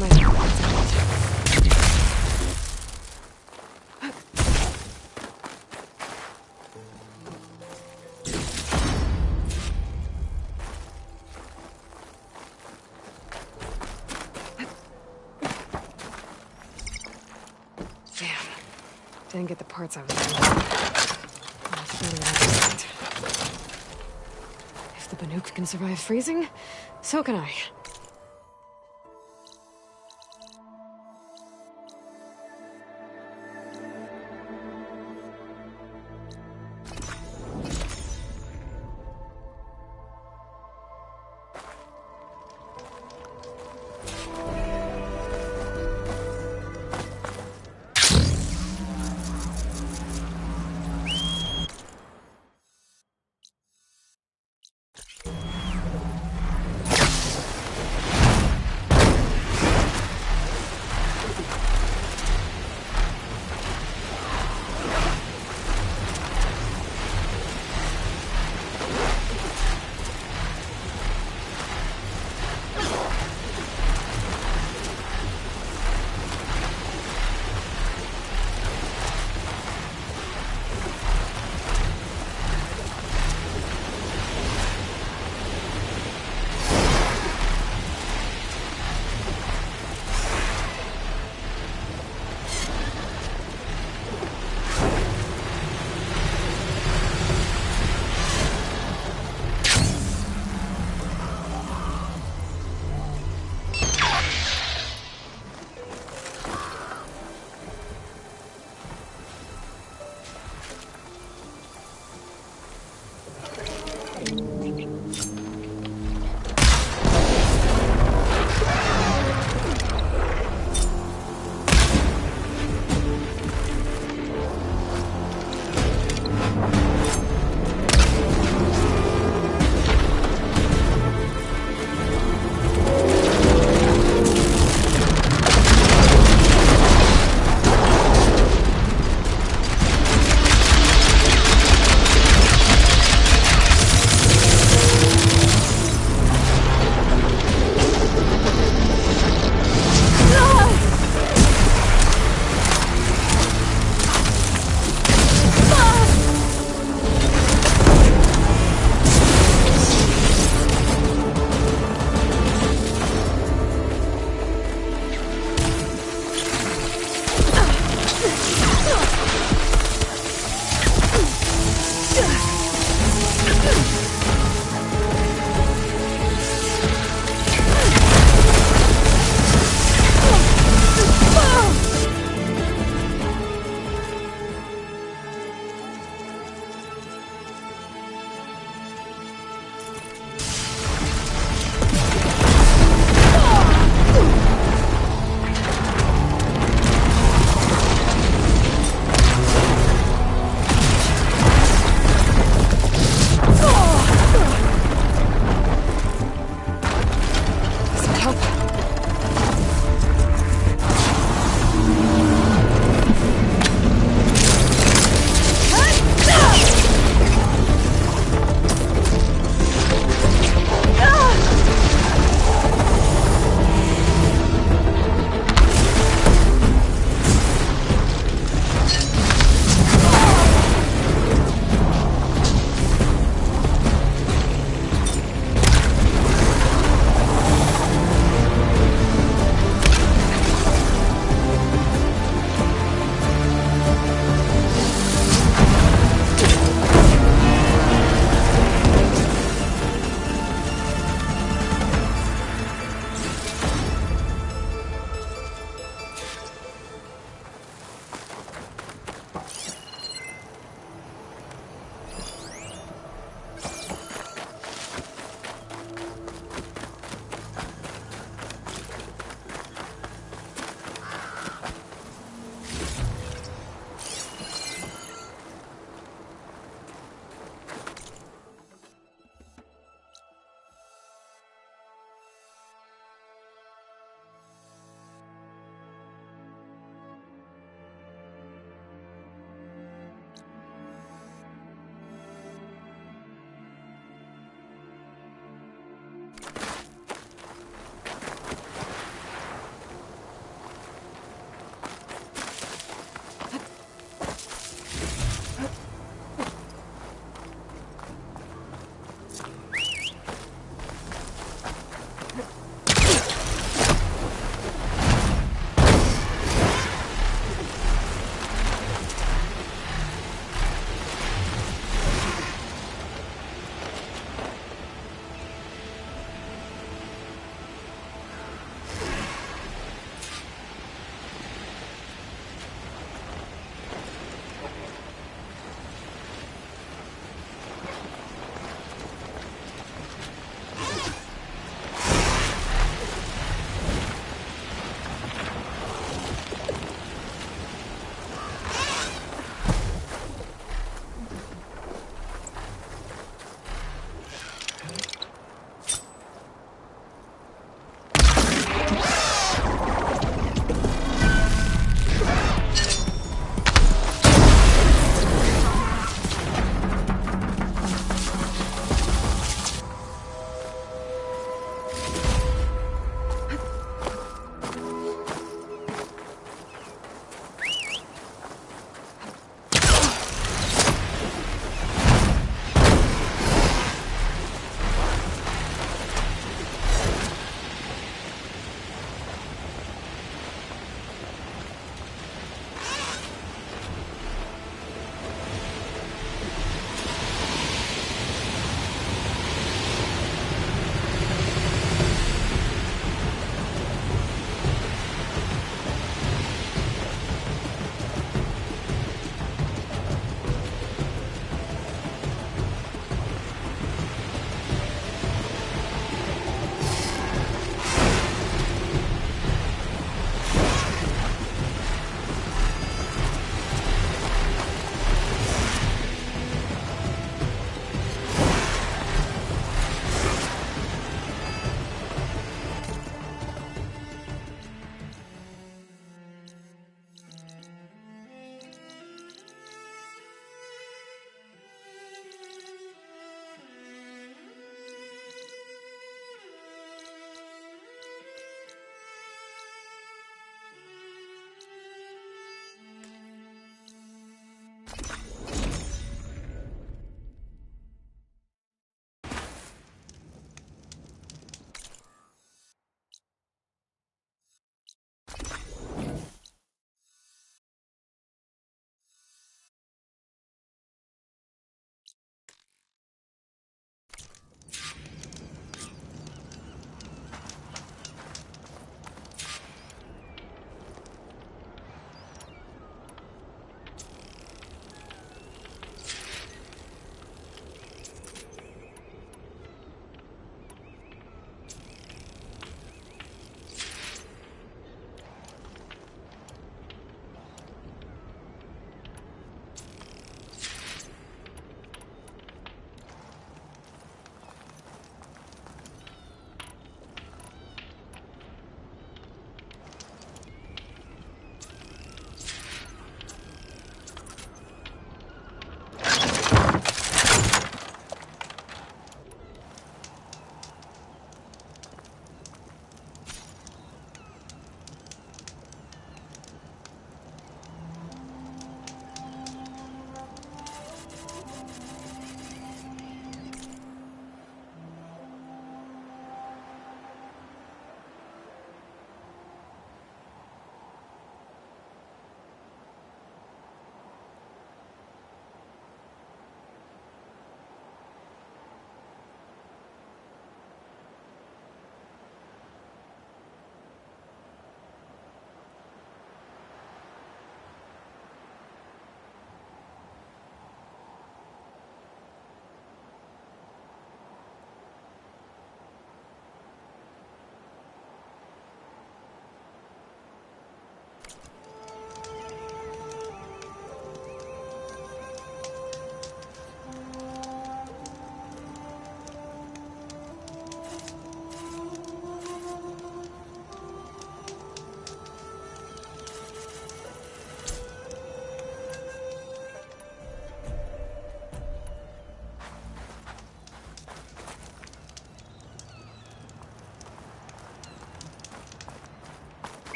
Speaker 1: Might didn't get the parts I was looking for. Almost better than I expected. If the Banuk can survive freezing, so can I.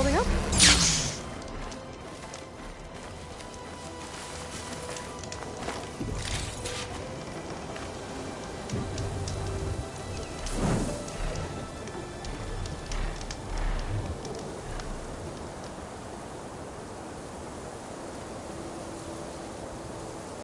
Speaker 1: holding up?